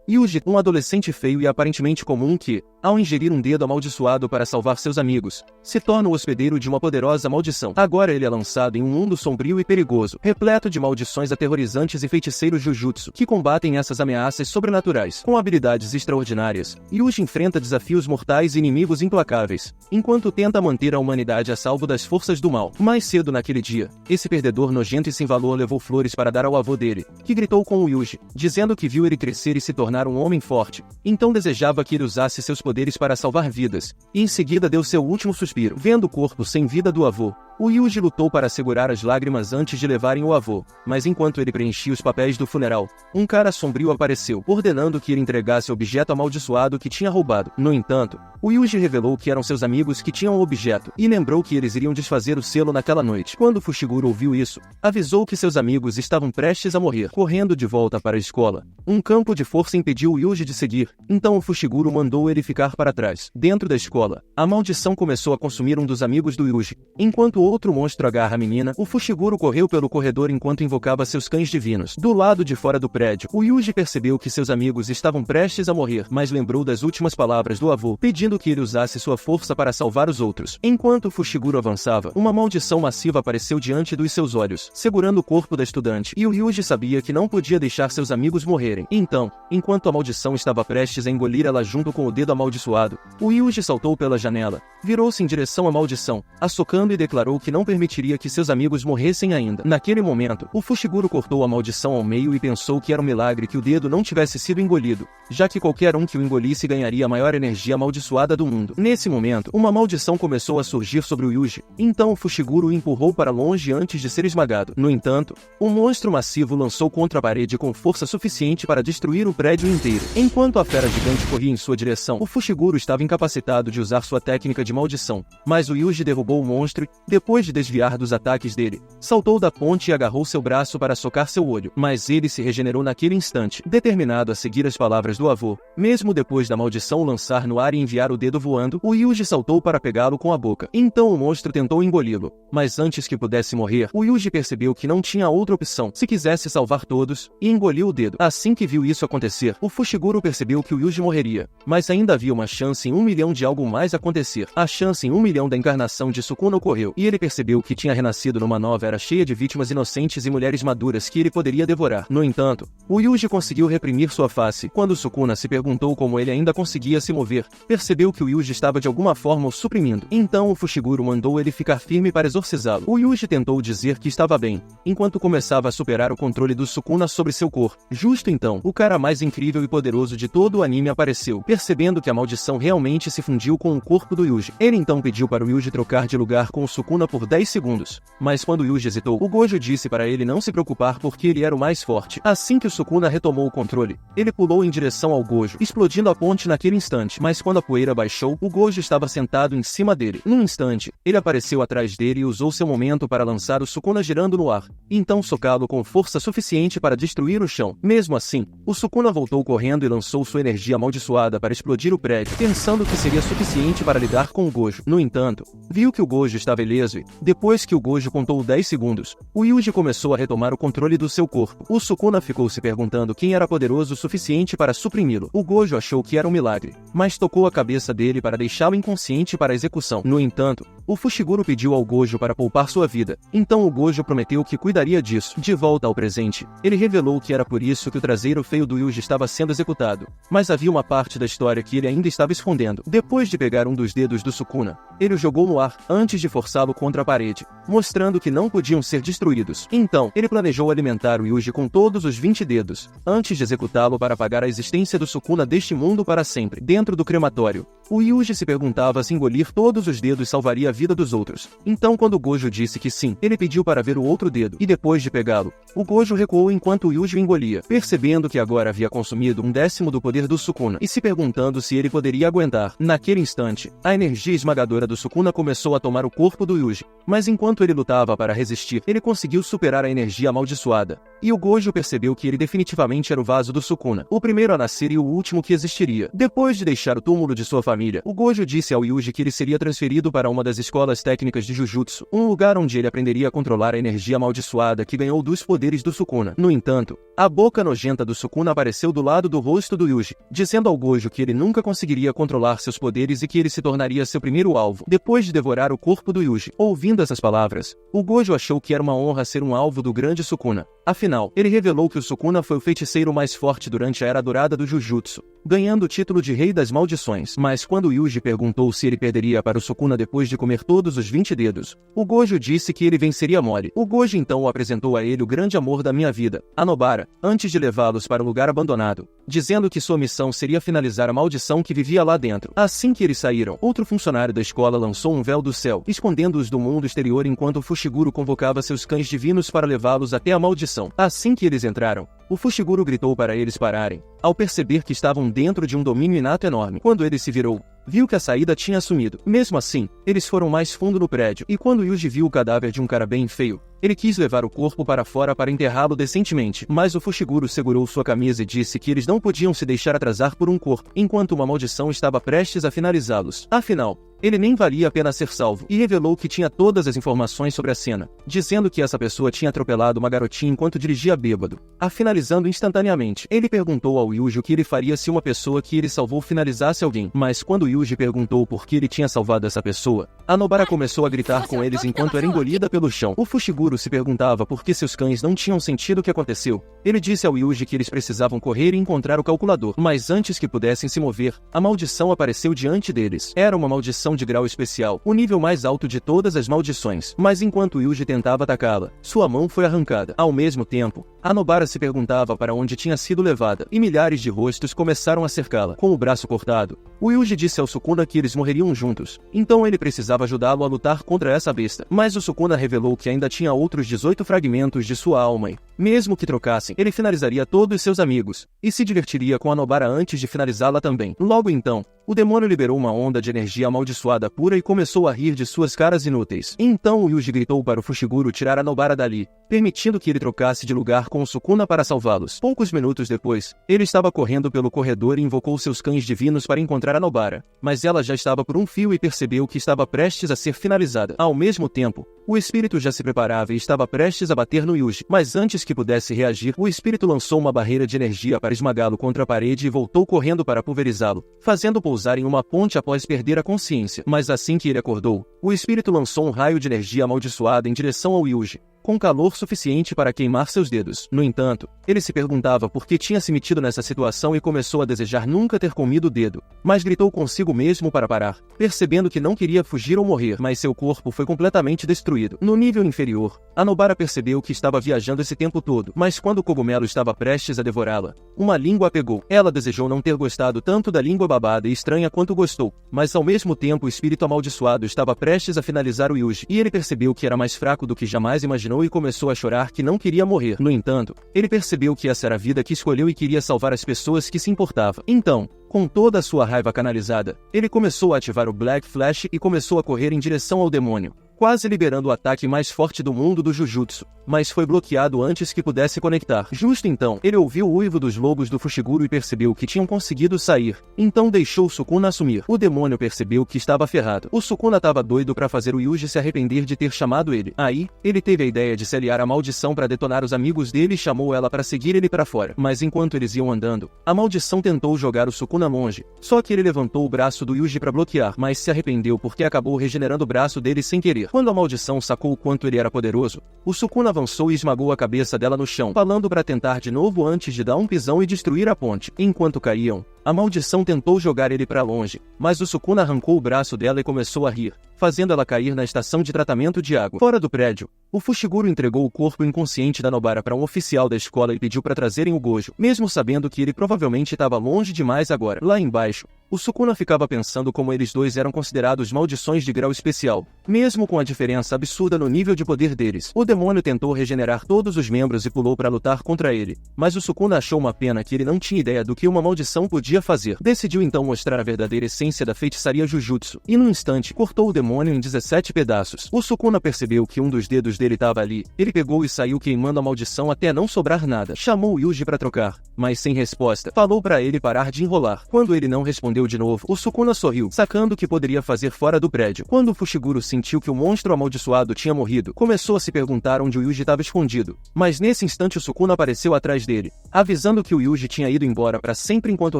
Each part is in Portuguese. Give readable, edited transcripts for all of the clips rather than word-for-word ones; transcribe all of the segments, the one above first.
Yuji, um adolescente feio e aparentemente comum que, ao ingerir um dedo amaldiçoado para salvar seus amigos, se torna o hospedeiro de uma poderosa maldição. Agora ele é lançado em um mundo sombrio e perigoso, repleto de maldições aterrorizantes e feiticeiros Jujutsu que combatem essas ameaças sobrenaturais. Com habilidades extraordinárias, Yuji enfrenta desafios mortais e inimigos implacáveis, enquanto tenta manter a humanidade a salvo das forças do mal. Mais cedo naquele dia, esse perdedor nojento e sem valor levou flores para dar ao avô dele, que gritou com o Yuji, dizendo que viu ele crescer e se tornar um homem forte, então desejava que ele usasse seus poderes para salvar vidas, e em seguida deu seu último suspiro. Vendo o corpo sem vida do avô, o Yuji lutou para segurar as lágrimas antes de levarem o avô, mas enquanto ele preenchia os papéis do funeral, um cara sombrio apareceu, ordenando que ele entregasse o objeto amaldiçoado que tinha roubado. No entanto, o Yuji revelou que eram seus amigos que tinham o objeto, e lembrou que eles iriam desfazer o selo naquela noite. Quando Fushiguro ouviu isso, avisou que seus amigos estavam prestes a morrer. Correndo de volta para a escola, um campo de força impediu o Yuji de seguir, então o Fushiguro mandou ele ficar para trás. Dentro da escola, a maldição começou a consumir um dos amigos do Yuji. Enquanto outro monstro agarra a menina, o Fushiguro correu pelo corredor enquanto invocava seus cães divinos. Do lado de fora do prédio, o Yuji percebeu que seus amigos estavam prestes a morrer, mas lembrou das últimas palavras do avô, pedindo que ele usasse sua força para salvar os outros. Enquanto Fushiguro avançava, uma maldição massiva apareceu diante dos seus olhos, segurando o corpo da estudante, e o Yuji sabia que não podia deixar seus amigos morrerem. Então, enquanto a maldição estava prestes a engolir ela junto com o dedo amaldiçoado, o Yuji saltou pela janela, virou-se em direção à maldição, a socando e declarou que não permitiria que seus amigos morressem ainda. Naquele momento, o Fushiguro cortou a maldição ao meio e pensou que era um milagre que o dedo não tivesse sido engolido, já que qualquer um que o engolisse ganharia a maior energia amaldiçoada do mundo. Nesse momento, uma maldição começou a surgir sobre o Yuji, então o Fushiguro o empurrou para longe antes de ser esmagado. No entanto, um monstro massivo lançou contra a parede com força suficiente para destruir o prédio inteiro. Enquanto a fera gigante corria em sua direção, o Fushiguro estava incapacitado de usar sua técnica de maldição, mas o Yuji derrubou o monstro e, depois de desviar dos ataques dele, saltou da ponte e agarrou seu braço para socar seu olho, mas ele se regenerou naquele instante, determinado a seguir as palavras do avô. Mesmo depois da maldição o lançar no ar e enviar o dedo voando, o Yuji saltou para pegá-lo com a boca. Então o monstro tentou engoli-lo, mas antes que pudesse morrer, o Yuji percebeu que não tinha outra opção se quisesse salvar todos, e engoliu o dedo. Assim que viu isso acontecer, o Fushiguro percebeu que o Yuji morreria, mas ainda havia uma chance em 1 milhão de algo mais acontecer. A chance em 1 milhão da encarnação de Sukuna ocorreu, e ele percebeu que tinha renascido numa nova era cheia de vítimas inocentes e mulheres maduras que ele poderia devorar. No entanto, o Yuji conseguiu reprimir sua face. Quando Sukuna se perguntou como ele ainda conseguia se mover, percebeu que o Yuji estava de alguma forma o suprimindo. Então o Fushiguro mandou ele ficar firme para exorcizá-lo. O Yuji tentou dizer que estava bem, enquanto começava a superar o controle do Sukuna sobre seu corpo. Justo então, o cara mais incrível e poderoso de todo o anime apareceu, percebendo que a maldição realmente se fundiu com o corpo do Yuji. Ele então pediu para o Yuji trocar de lugar com o Sukuna por 10 segundos. Mas quando o Yuji hesitou, o Gojo disse para ele não se preocupar porque ele era o mais forte. Assim que o Sukuna retomou o controle, ele pulou em direção ao Gojo, explodindo a ponte naquele instante. Mas quando a poeira baixou, o Gojo estava sentado em cima dele. Num instante, ele apareceu atrás dele e usou seu momento para lançar o Sukuna girando no ar, e então socá-lo com força suficiente para destruir o chão. Mesmo assim, o Sukuna voltou correndo e lançou sua energia amaldiçoada para explodir o prédio, pensando que seria suficiente para lidar com o Gojo. No entanto, viu que o Gojo estava ileso e, depois que o Gojo contou 10 segundos, o Yuji começou a retomar o controle do seu corpo. O Sukuna ficou se perguntando quem era poderoso o suficiente para suprimi-lo. O Gojo achou que era um milagre, mas tocou a cabeça dele para deixá-lo inconsciente para a execução. No entanto, o Fushiguro pediu ao Gojo para poupar sua vida, então o Gojo prometeu que cuidaria disso. De volta ao presente, ele revelou que era por isso que o traseiro feio do Yuji estava sendo executado, mas havia uma parte da história que ele ainda estava escondendo. Depois de pegar um dos dedos do Sukuna, ele o jogou no ar antes de forçá-lo contra a parede, mostrando que não podiam ser destruídos. Então, ele planejou alimentar o Yuji com todos os 20 dedos, antes de executá-lo para apagar a existência do Sukuna deste mundo para sempre. Dentro do crematório, o Yuji se perguntava se engolir todos os dedos salvaria a vida dos outros. Então, quando o Gojo disse que sim, ele pediu para ver o outro dedo, e depois de pegá-lo, o Gojo recuou enquanto o Yuji o engolia, percebendo que agora havia consumido 1/10 do poder do Sukuna, e se perguntando se ele poderia aguentar. Naquele instante, a energia esmagadora do Sukuna começou a tomar o corpo do Yuji, mas enquanto ele lutava para resistir, ele conseguiu superar a energia amaldiçoada, e o Gojo percebeu que ele definitivamente era o vaso do Sukuna, o primeiro a nascer e o último que existiria. Depois de deixar o túmulo de sua família, o Gojo disse ao Yuji que ele seria transferido para uma das escolas técnicas de Jujutsu, um lugar onde ele aprenderia a controlar a energia amaldiçoada que ganhou dos poderes do Sukuna. No entanto, a boca nojenta do Sukuna apareceu do lado do rosto do Yuji, dizendo ao Gojo que ele nunca conseguiria controlar seus poderes e que ele se tornaria seu primeiro alvo, depois de devorar o corpo do Yuji. Ouvindo essas palavras, o Gojo achou que era uma honra ser um alvo do grande Sukuna. Afinal, ele revelou que o Sukuna foi o feiticeiro mais forte durante a Era Dourada do Jujutsu, ganhando o título de Rei das Maldições. Mas quando Yuji perguntou se ele perderia para o Sukuna depois de comer todos os 20 dedos, o Gojo disse que ele venceria mole. O Gojo então apresentou a ele o grande amor da minha vida, a Nobara, antes de levá-los para um lugar abandonado, dizendo que sua missão seria finalizar a maldição que vivia lá dentro. Assim que eles saíram, outro funcionário da escola lançou um véu do céu, escondendo-os do mundo exterior enquanto o Fushiguro convocava seus cães divinos para levá-los até a maldição. Assim que eles entraram, o Fushiguro gritou para eles pararem, ao perceber que estavam dentro de um domínio inato enorme. Quando ele se virou, viu que a saída tinha sumido. Mesmo assim, eles foram mais fundo no prédio, e quando Yuji viu o cadáver de um cara bem feio, ele quis levar o corpo para fora para enterrá-lo decentemente, mas o Fushiguro segurou sua camisa e disse que eles não podiam se deixar atrasar por um corpo, enquanto uma maldição estava prestes a finalizá-los. Afinal, ele nem valia a pena ser salvo, e revelou que tinha todas as informações sobre a cena, dizendo que essa pessoa tinha atropelado uma garotinha enquanto dirigia bêbado, a finalizando instantaneamente. Ele perguntou ao Yuji o que ele faria se uma pessoa que ele salvou finalizasse alguém, mas quando Yuji perguntou por que ele tinha salvado essa pessoa, a Nobara começou a gritar com eles enquanto era engolida pelo chão. O Fushiguro se perguntava por que seus cães não tinham sentido o que aconteceu. Ele disse ao Yuji que eles precisavam correr e encontrar o calculador, mas antes que pudessem se mover, a maldição apareceu diante deles. Era uma maldição de grau especial, o nível mais alto de todas as maldições, mas enquanto Yuji tentava atacá-la, sua mão foi arrancada. Ao mesmo tempo, a Nobara se perguntava para onde tinha sido levada, e milhares de rostos começaram a cercá-la. Com o braço cortado, o Yuji disse ao Sukuna que eles morreriam juntos, então ele precisava ajudá-lo a lutar contra essa besta. Mas o Sukuna revelou que ainda tinha outros 18 fragmentos de sua alma e, mesmo que trocassem, ele finalizaria todos seus amigos, e se divertiria com a Nobara antes de finalizá-la também. Logo então, o demônio liberou uma onda de energia amaldiçoada pura e começou a rir de suas caras inúteis. Então o Yuji gritou para o Fushiguro tirar a Nobara dali, permitindo que ele trocasse de lugar com o Sukuna para salvá-los. Poucos minutos depois, ele estava correndo pelo corredor e invocou seus cães divinos para encontrar a Nobara, mas ela já estava por um fio e percebeu que estava prestes a ser finalizada. Ao mesmo tempo, o espírito já se preparava e estava prestes a bater no Yuji, mas antes que pudesse reagir, o espírito lançou uma barreira de energia para esmagá-lo contra a parede e voltou correndo para pulverizá-lo, fazendo pousar em uma ponte após perder a consciência. Mas assim que ele acordou, o espírito lançou um raio de energia amaldiçoada em direção ao Yuji, com calor suficiente para queimar seus dedos. No entanto, ele se perguntava por que tinha se metido nessa situação e começou a desejar nunca ter comido o dedo, mas gritou consigo mesmo para parar, percebendo que não queria fugir ou morrer, mas seu corpo foi completamente destruído. No nível inferior, a Nobara percebeu que estava viajando esse tempo todo, mas quando o cogumelo estava prestes a devorá-la, uma língua a pegou. Ela desejou não ter gostado tanto da língua babada e estranha quanto gostou, mas ao mesmo tempo o espírito amaldiçoado estava prestes a finalizar o Yuji, e ele percebeu que era mais fraco do que jamais imaginou e começou a chorar que não queria morrer. No entanto, ele percebeu que essa era a vida que escolheu e queria salvar as pessoas que se importava. Então, com toda a sua raiva canalizada, ele começou a ativar o Black Flash e começou a correr em direção ao demônio, quase liberando o ataque mais forte do mundo do Jujutsu, mas foi bloqueado antes que pudesse conectar. Justo então, ele ouviu o uivo dos lobos do Fushiguro e percebeu que tinham conseguido sair. Então deixou o Sukuna assumir. O demônio percebeu que estava ferrado. O Sukuna estava doido para fazer o Yuji se arrepender de ter chamado ele. Aí, ele teve a ideia de se aliar à maldição para detonar os amigos dele e chamou ela para seguir ele para fora. Mas enquanto eles iam andando, a maldição tentou jogar o Sukuna longe. Só que ele levantou o braço do Yuji para bloquear, mas se arrependeu porque acabou regenerando o braço dele sem querer. Quando a maldição sacou o quanto ele era poderoso, o Sukuna avançou e esmagou a cabeça dela no chão, falando para tentar de novo antes de dar um pisão e destruir a ponte. Enquanto caíam, a maldição tentou jogar ele para longe, mas o Sukuna arrancou o braço dela e começou a rir, fazendo ela cair na estação de tratamento de água. Fora do prédio, o Fushiguro entregou o corpo inconsciente da Nobara para um oficial da escola e pediu para trazerem o Gojo, mesmo sabendo que ele provavelmente estava longe demais agora. Lá embaixo, o Sukuna ficava pensando como eles dois eram considerados maldições de grau especial, mesmo com a diferença absurda no nível de poder deles. O demônio tentou regenerar todos os membros e pulou para lutar contra ele, mas o Sukuna achou uma pena que ele não tinha ideia do que uma maldição podia fazer. Decidiu então mostrar a verdadeira essência da feitiçaria Jujutsu, e num instante cortou o demônio em 17 pedaços. O Sukuna percebeu que um dos dedos dele estava ali. Ele pegou e saiu queimando a maldição até não sobrar nada. Chamou o Yuji para trocar, mas sem resposta. Falou para ele parar de enrolar. Quando ele não respondeu apareceu de novo. O Sukuna sorriu, sacando o que poderia fazer fora do prédio. Quando o Fushiguro sentiu que o monstro amaldiçoado tinha morrido, começou a se perguntar onde o Yuji estava escondido. Mas nesse instante o Sukuna apareceu atrás dele, avisando que o Yuji tinha ido embora para sempre enquanto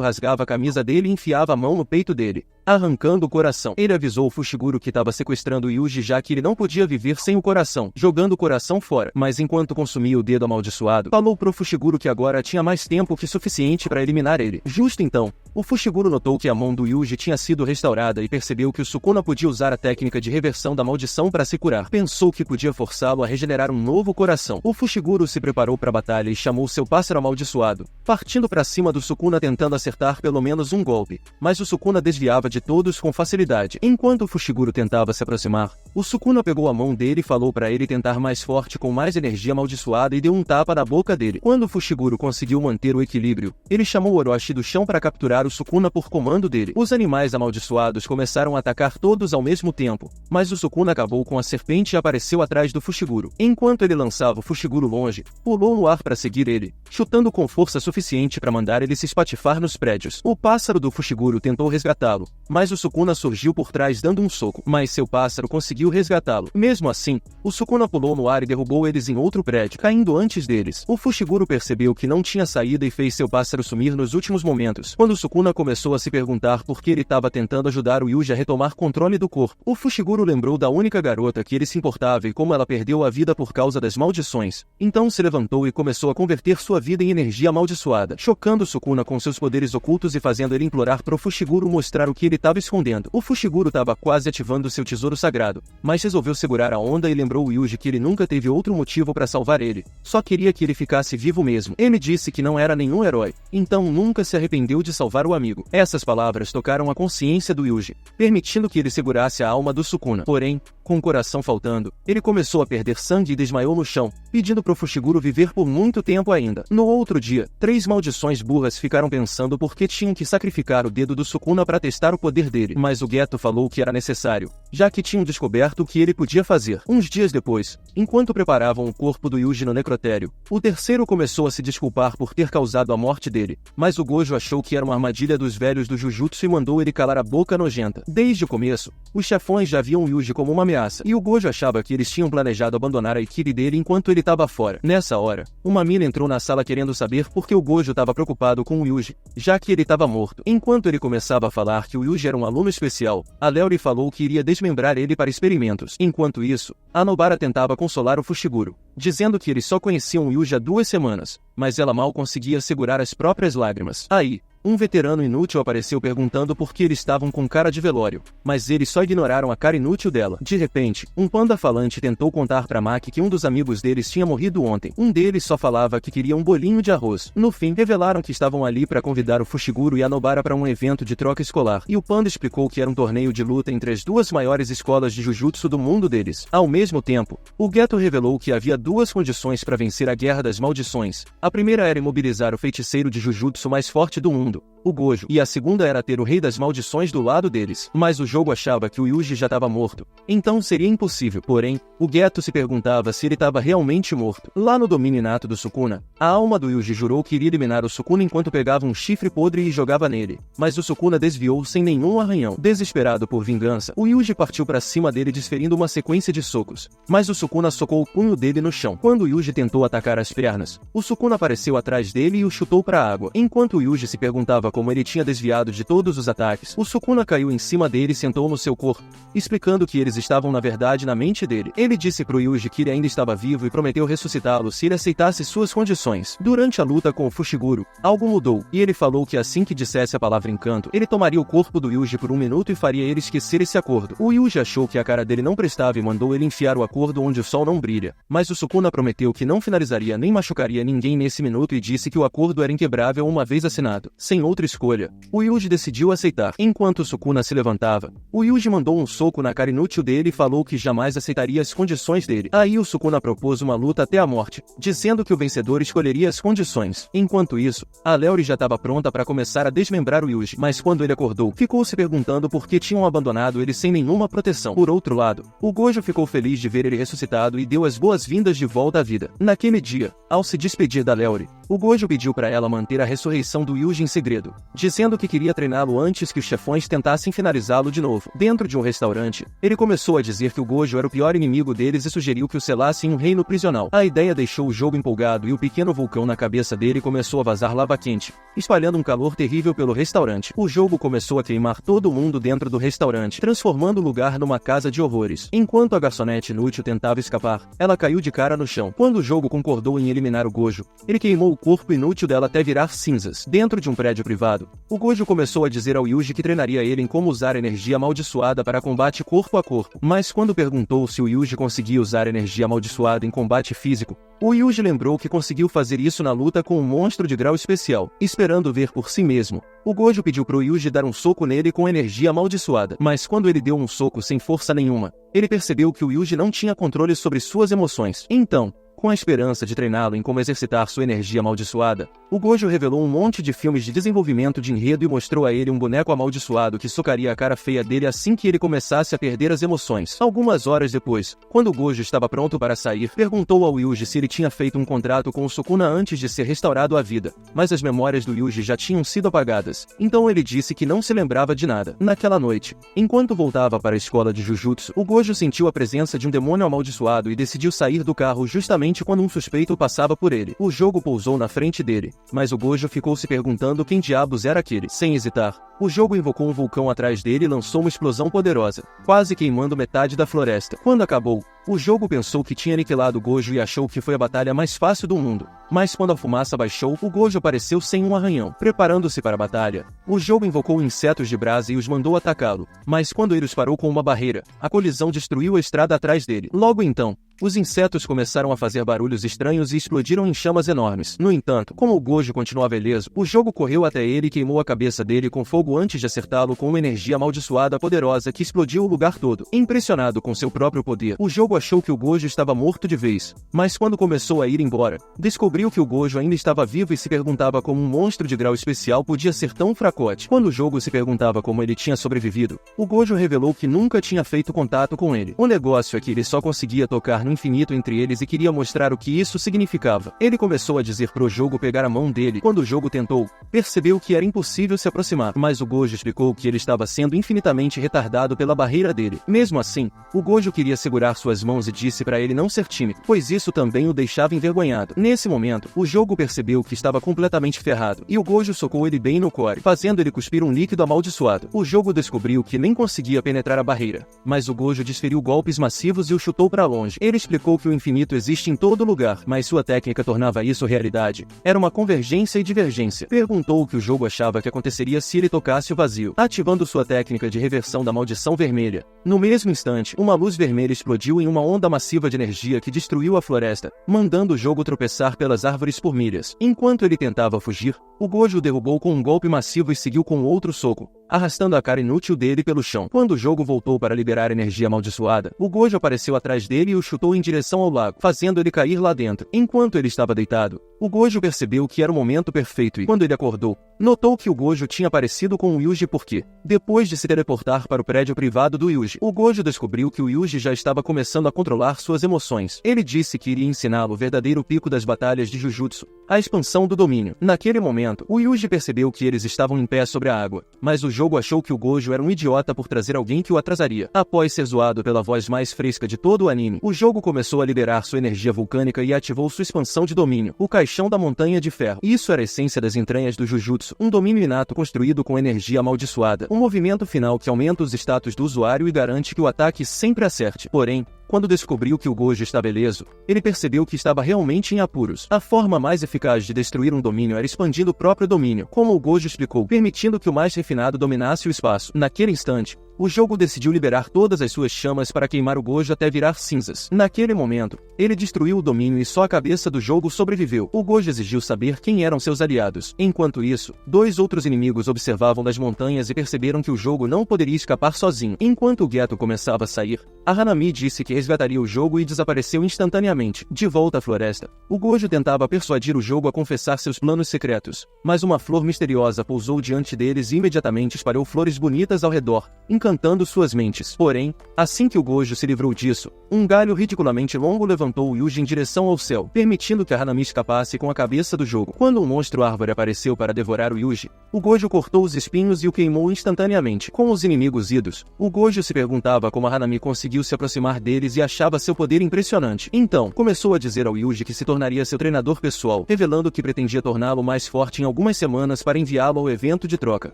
rasgava a camisa dele e enfiava a mão no peito dele, arrancando o coração. Ele avisou o Fushiguro que estava sequestrando o Yuji já que ele não podia viver sem o coração, jogando o coração fora. Mas enquanto consumia o dedo amaldiçoado, falou pro Fushiguro que agora tinha mais tempo que suficiente para eliminar ele. Justo então, o Fushiguro notou que a mão do Yuji tinha sido restaurada e percebeu que o Sukuna podia usar a técnica de reversão da maldição para se curar. Pensou que podia forçá-lo a regenerar um novo coração. O Fushiguro se preparou para a batalha e chamou seu pássaro amaldiçoado, partindo para cima do Sukuna tentando acertar pelo menos um golpe. Mas o Sukuna desviava de todos com facilidade. Enquanto o Fushiguro tentava se aproximar, o Sukuna pegou a mão dele e falou para ele tentar mais forte com mais energia amaldiçoada e deu um tapa na boca dele. Quando o Fushiguro conseguiu manter o equilíbrio, ele chamou Orochi do chão para capturar o Sukuna por comando dele. Os animais amaldiçoados começaram a atacar todos ao mesmo tempo, mas o Sukuna acabou com a serpente e apareceu atrás do Fushiguro. Enquanto ele lançava o Fushiguro longe, pulou no ar para seguir ele, chutando com força suficiente para mandar ele se espatifar nos prédios. O pássaro do Fushiguro tentou resgatá-lo, mas o Sukuna surgiu por trás dando um soco, mas seu pássaro conseguiu resgatá-lo. Mesmo assim, o Sukuna pulou no ar e derrubou eles em outro prédio, caindo antes deles. O Fushiguro percebeu que não tinha saída e fez seu pássaro sumir nos últimos momentos. Quando o Sukuna começou a se perguntar por que ele estava tentando ajudar o Yuji a retomar controle do corpo, o Fushiguro lembrou da única garota que ele se importava e como ela perdeu a vida por causa das maldições. Então se levantou e começou a converter sua vida em energia amaldiçoada, chocando Sukuna com seus poderes ocultos e fazendo ele implorar pro Fushiguro mostrar o que ele estava escondendo. O Fushiguro estava quase ativando seu tesouro sagrado, mas resolveu segurar a onda e lembrou o Yuji que ele nunca teve outro motivo para salvar ele, só queria que ele ficasse vivo mesmo. Ele disse que não era nenhum herói, então nunca se arrependeu de salvar o amigo. Essas palavras tocaram a consciência do Yuji, permitindo que ele segurasse a alma do Sukuna. Porém, com o coração faltando, ele começou a perder sangue e desmaiou no chão, pedindo pro Fushiguro viver por muito tempo ainda. No outro dia, 3 maldições burras ficaram pensando por que tinham que sacrificar o dedo do Sukuna para testar o poder dele, mas o Geto falou que era necessário, já que tinham descoberto o que ele podia fazer. Uns dias depois, enquanto preparavam o corpo do Yuji no necrotério, o terceiro começou a se desculpar por ter causado a morte dele, mas o Gojo achou que era uma armadilha dos velhos do Jujutsu e mandou ele calar a boca nojenta. Desde o começo, os chefões já viam o Yuji como uma ameaça, e o Gojo achava que eles tinham planejado abandonar a equipe dele enquanto ele estava fora. Nessa hora, uma mina entrou na sala querendo saber por que o Gojo estava preocupado com o Yuji, já que ele estava morto. Enquanto ele começava a falar que o Yuji era um aluno especial, a Leori falou que iria desmembrar ele para experimentos. Enquanto isso, a Nobara tentava consolar o Fushiguro, dizendo que eles só conheciam o Yuji há 2 semanas, mas ela mal conseguia segurar as próprias lágrimas. Aí, um veterano inútil apareceu perguntando por que eles estavam com cara de velório, mas eles só ignoraram a cara inútil dela. De repente, um panda falante tentou contar pra Maki que um dos amigos deles tinha morrido ontem. Um deles só falava que queria um bolinho de arroz. No fim, revelaram que estavam ali para convidar o Fushiguro e a Nobara para um evento de troca escolar, e o panda explicou que era um torneio de luta entre as 2 maiores escolas de Jujutsu do mundo deles. Ao mesmo tempo, o Geto revelou que havia 2 condições para vencer a Guerra das Maldições. A primeira era imobilizar o feiticeiro de Jujutsu mais forte do mundo, o Gojo, e a segunda era ter o Rei das Maldições do lado deles. Mas o jogo achava que o Yuji já estava morto, então seria impossível. Porém, o Geto se perguntava se ele estava realmente morto. Lá no domínio inato do Sukuna, a alma do Yuji jurou que iria eliminar o Sukuna enquanto pegava um chifre podre e jogava nele, mas o Sukuna desviou sem nenhum arranhão. Desesperado por vingança, o Yuji partiu para cima dele desferindo uma sequência de socos, mas o Sukuna socou o punho dele no chão. Quando o Yuji tentou atacar as pernas, o Sukuna apareceu atrás dele e o chutou para a água. Enquanto o Yuji se perguntava como ele tinha desviado de todos os ataques, o Sukuna caiu em cima dele e sentou no seu corpo, explicando que eles estavam na verdade na mente dele. Ele disse pro Yuji que ele ainda estava vivo e prometeu ressuscitá-lo se ele aceitasse suas condições. Durante a luta com o Fushiguro, algo mudou, e ele falou que assim que dissesse a palavra encanto, ele tomaria o corpo do Yuji por 1 minuto e faria ele esquecer esse acordo. O Yuji achou que a cara dele não prestava e mandou ele enfiar o acordo onde o sol não brilha, mas o Sukuna prometeu que não finalizaria nem machucaria ninguém nesse minuto e disse que o acordo era inquebrável uma vez assinado. Sem outra escolha, o Yuji decidiu aceitar. Enquanto o Sukuna se levantava, o Yuji mandou um soco na cara inútil dele e falou que jamais aceitaria as condições dele. Aí o Sukuna propôs uma luta até a morte, dizendo que o vencedor escolheria as condições. Enquanto isso, a Leori já estava pronta para começar a desmembrar o Yuji, mas quando ele acordou, ficou se perguntando por que tinham abandonado ele sem nenhuma proteção. Por outro lado, o Gojo ficou feliz de ver ele ressuscitado e deu as boas-vindas de volta à vida. Naquele dia, ao se despedir da Leori, O Gojo pediu para ela manter a ressurreição do Yuji em segredo, dizendo que queria treiná-lo antes que os chefões tentassem finalizá-lo de novo. Dentro de um restaurante, ele começou a dizer que o Gojo era o pior inimigo deles e sugeriu que o selassem em um reino prisional. A ideia deixou o jogo empolgado e o pequeno vulcão na cabeça dele começou a vazar lava quente, espalhando um calor terrível pelo restaurante. O jogo começou a queimar todo mundo dentro do restaurante, transformando o lugar numa casa de horrores. Enquanto a garçonete inútil tentava escapar, ela caiu de cara no chão. Quando o jogo concordou em eliminar o Gojo, ele queimou o corpo inútil dela até virar cinzas. Dentro de um prédio privado, o Gojo começou a dizer ao Yuji que treinaria ele em como usar energia amaldiçoada para combate corpo a corpo. Mas quando perguntou se o Yuji conseguia usar energia amaldiçoada em combate físico, o Yuji lembrou que conseguiu fazer isso na luta com um monstro de grau especial. Esperando ver por si mesmo, o Gojo pediu pro Yuji dar um soco nele com energia amaldiçoada. Mas quando ele deu um soco sem força nenhuma, ele percebeu que o Yuji não tinha controle sobre suas emoções. Então, com a esperança de treiná-lo em como exercitar sua energia amaldiçoada, o Gojo revelou um monte de filmes de desenvolvimento de enredo e mostrou a ele um boneco amaldiçoado que socaria a cara feia dele assim que ele começasse a perder as emoções. Algumas horas depois, quando o Gojo estava pronto para sair, perguntou ao Yuji se ele tinha feito um contrato com o Sukuna antes de ser restaurado à vida, mas as memórias do Yuji já tinham sido apagadas, então ele disse que não se lembrava de nada. Naquela noite, enquanto voltava para a escola de Jujutsu, o Gojo sentiu a presença de um demônio amaldiçoado e decidiu sair do carro justamente quando um suspeito passava por ele. O jogo pousou na frente dele, mas o Gojo ficou se perguntando quem diabos era aquele. Sem hesitar, o jogo invocou um vulcão atrás dele e lançou uma explosão poderosa, quase queimando metade da floresta. Quando acabou, o jogo pensou que tinha aniquilado o Gojo e achou que foi a batalha mais fácil do mundo. Mas quando a fumaça baixou, o Gojo apareceu sem um arranhão. Preparando-se para a batalha, o jogo invocou insetos de brasa e os mandou atacá-lo. Mas quando ele os parou com uma barreira, a colisão destruiu a estrada atrás dele. Logo então, os insetos começaram a fazer barulhos estranhos e explodiram em chamas enormes. No entanto, como o Gojo continuava ileso, o jogo correu até ele e queimou a cabeça dele com fogo antes de acertá-lo com uma energia amaldiçoada poderosa que explodiu o lugar todo. Impressionado com seu próprio poder, o jogo achou que o Gojo estava morto de vez. Mas quando começou a ir embora, descobriu que o Gojo ainda estava vivo e se perguntava como um monstro de grau especial podia ser tão fracote. Quando o jogo se perguntava como ele tinha sobrevivido, o Gojo revelou que nunca tinha feito contato com ele. O negócio é que ele só conseguia tocar no infinito entre eles e queria mostrar o que isso significava. Ele começou a dizer pro jogo pegar a mão dele. Quando o jogo tentou, percebeu que era impossível se aproximar, mas o Gojo explicou que ele estava sendo infinitamente retardado pela barreira dele. Mesmo assim, o Gojo queria segurar suas mãos e disse para ele não ser tímido, pois isso também o deixava envergonhado. Nesse momento, o jogo percebeu que estava completamente ferrado, e o Gojo socou ele bem no core, fazendo ele cuspir um líquido amaldiçoado. O jogo descobriu que nem conseguia penetrar a barreira, mas o Gojo desferiu golpes massivos e o chutou para longe. Ele explicou que o infinito existe em todo lugar, mas sua técnica tornava isso realidade. Era uma convergência e divergência. Perguntou o que o jogo achava que aconteceria se ele tocasse o vazio, ativando sua técnica de reversão da maldição vermelha. No mesmo instante, uma luz vermelha explodiu em uma onda massiva de energia que destruiu a floresta, mandando o jogo tropeçar pelas árvores por milhas. Enquanto ele tentava fugir, o Gojo o derrubou com um golpe massivo e seguiu com outro soco, arrastando a cara inútil dele pelo chão. Quando o jogo voltou para liberar energia amaldiçoada, o Gojo apareceu atrás dele e o chutou em direção ao lago, fazendo ele cair lá dentro. Enquanto ele estava deitado, o Gojo percebeu que era o momento perfeito e, quando ele acordou, notou que o Gojo tinha aparecido com o Yuji porque, depois de se teleportar para o prédio privado do Yuji, o Gojo descobriu que o Yuji já estava começando a controlar suas emoções. Ele disse que iria ensiná-lo o verdadeiro pico das batalhas de Jujutsu, a expansão do domínio. Naquele momento, o Yuji percebeu que eles estavam em pé sobre a água, mas o jogo achou que o Gojo era um idiota por trazer alguém que o atrasaria. Após ser zoado pela voz mais fresca de todo o anime, o jogo começou a liberar sua energia vulcânica e ativou sua expansão de domínio, o Caixão da Montanha de Ferro. Isso era a essência das entranhas do Jujutsu, um domínio inato construído com energia amaldiçoada, um movimento final que aumenta os status do usuário e garante que o ataque sempre acerte. Porém, quando descobriu que o Gojo estava ileso, ele percebeu que estava realmente em apuros. A forma mais eficaz de destruir um domínio era expandindo o próprio domínio, como o Gojo explicou, permitindo que o mais refinado dominasse o espaço. Naquele instante, o jogo decidiu liberar todas as suas chamas para queimar o Gojo até virar cinzas. Naquele momento, ele destruiu o domínio e só a cabeça do jogo sobreviveu. O Gojo exigiu saber quem eram seus aliados. Enquanto isso, dois outros inimigos observavam das montanhas e perceberam que o jogo não poderia escapar sozinho. Enquanto o Geto começava a sair, a Hanami disse que resgataria o jogo e desapareceu instantaneamente. De volta à floresta, o Gojo tentava persuadir o jogo a confessar seus planos secretos, mas uma flor misteriosa pousou diante deles e imediatamente espalhou flores bonitas ao redor, encantando suas mentes. Porém, assim que o Gojo se livrou disso, um galho ridiculamente longo levantou o Yuji em direção ao céu, permitindo que a Hanami escapasse com a cabeça do jogo. Quando um monstro árvore apareceu para devorar o Yuji, o Gojo cortou os espinhos e o queimou instantaneamente. Com os inimigos idos, o Gojo se perguntava como a Hanami conseguiu se aproximar deles e achava seu poder impressionante. Então, começou a dizer ao Yuji que se tornaria seu treinador pessoal, revelando que pretendia torná-lo mais forte em algumas semanas para enviá-lo ao evento de troca.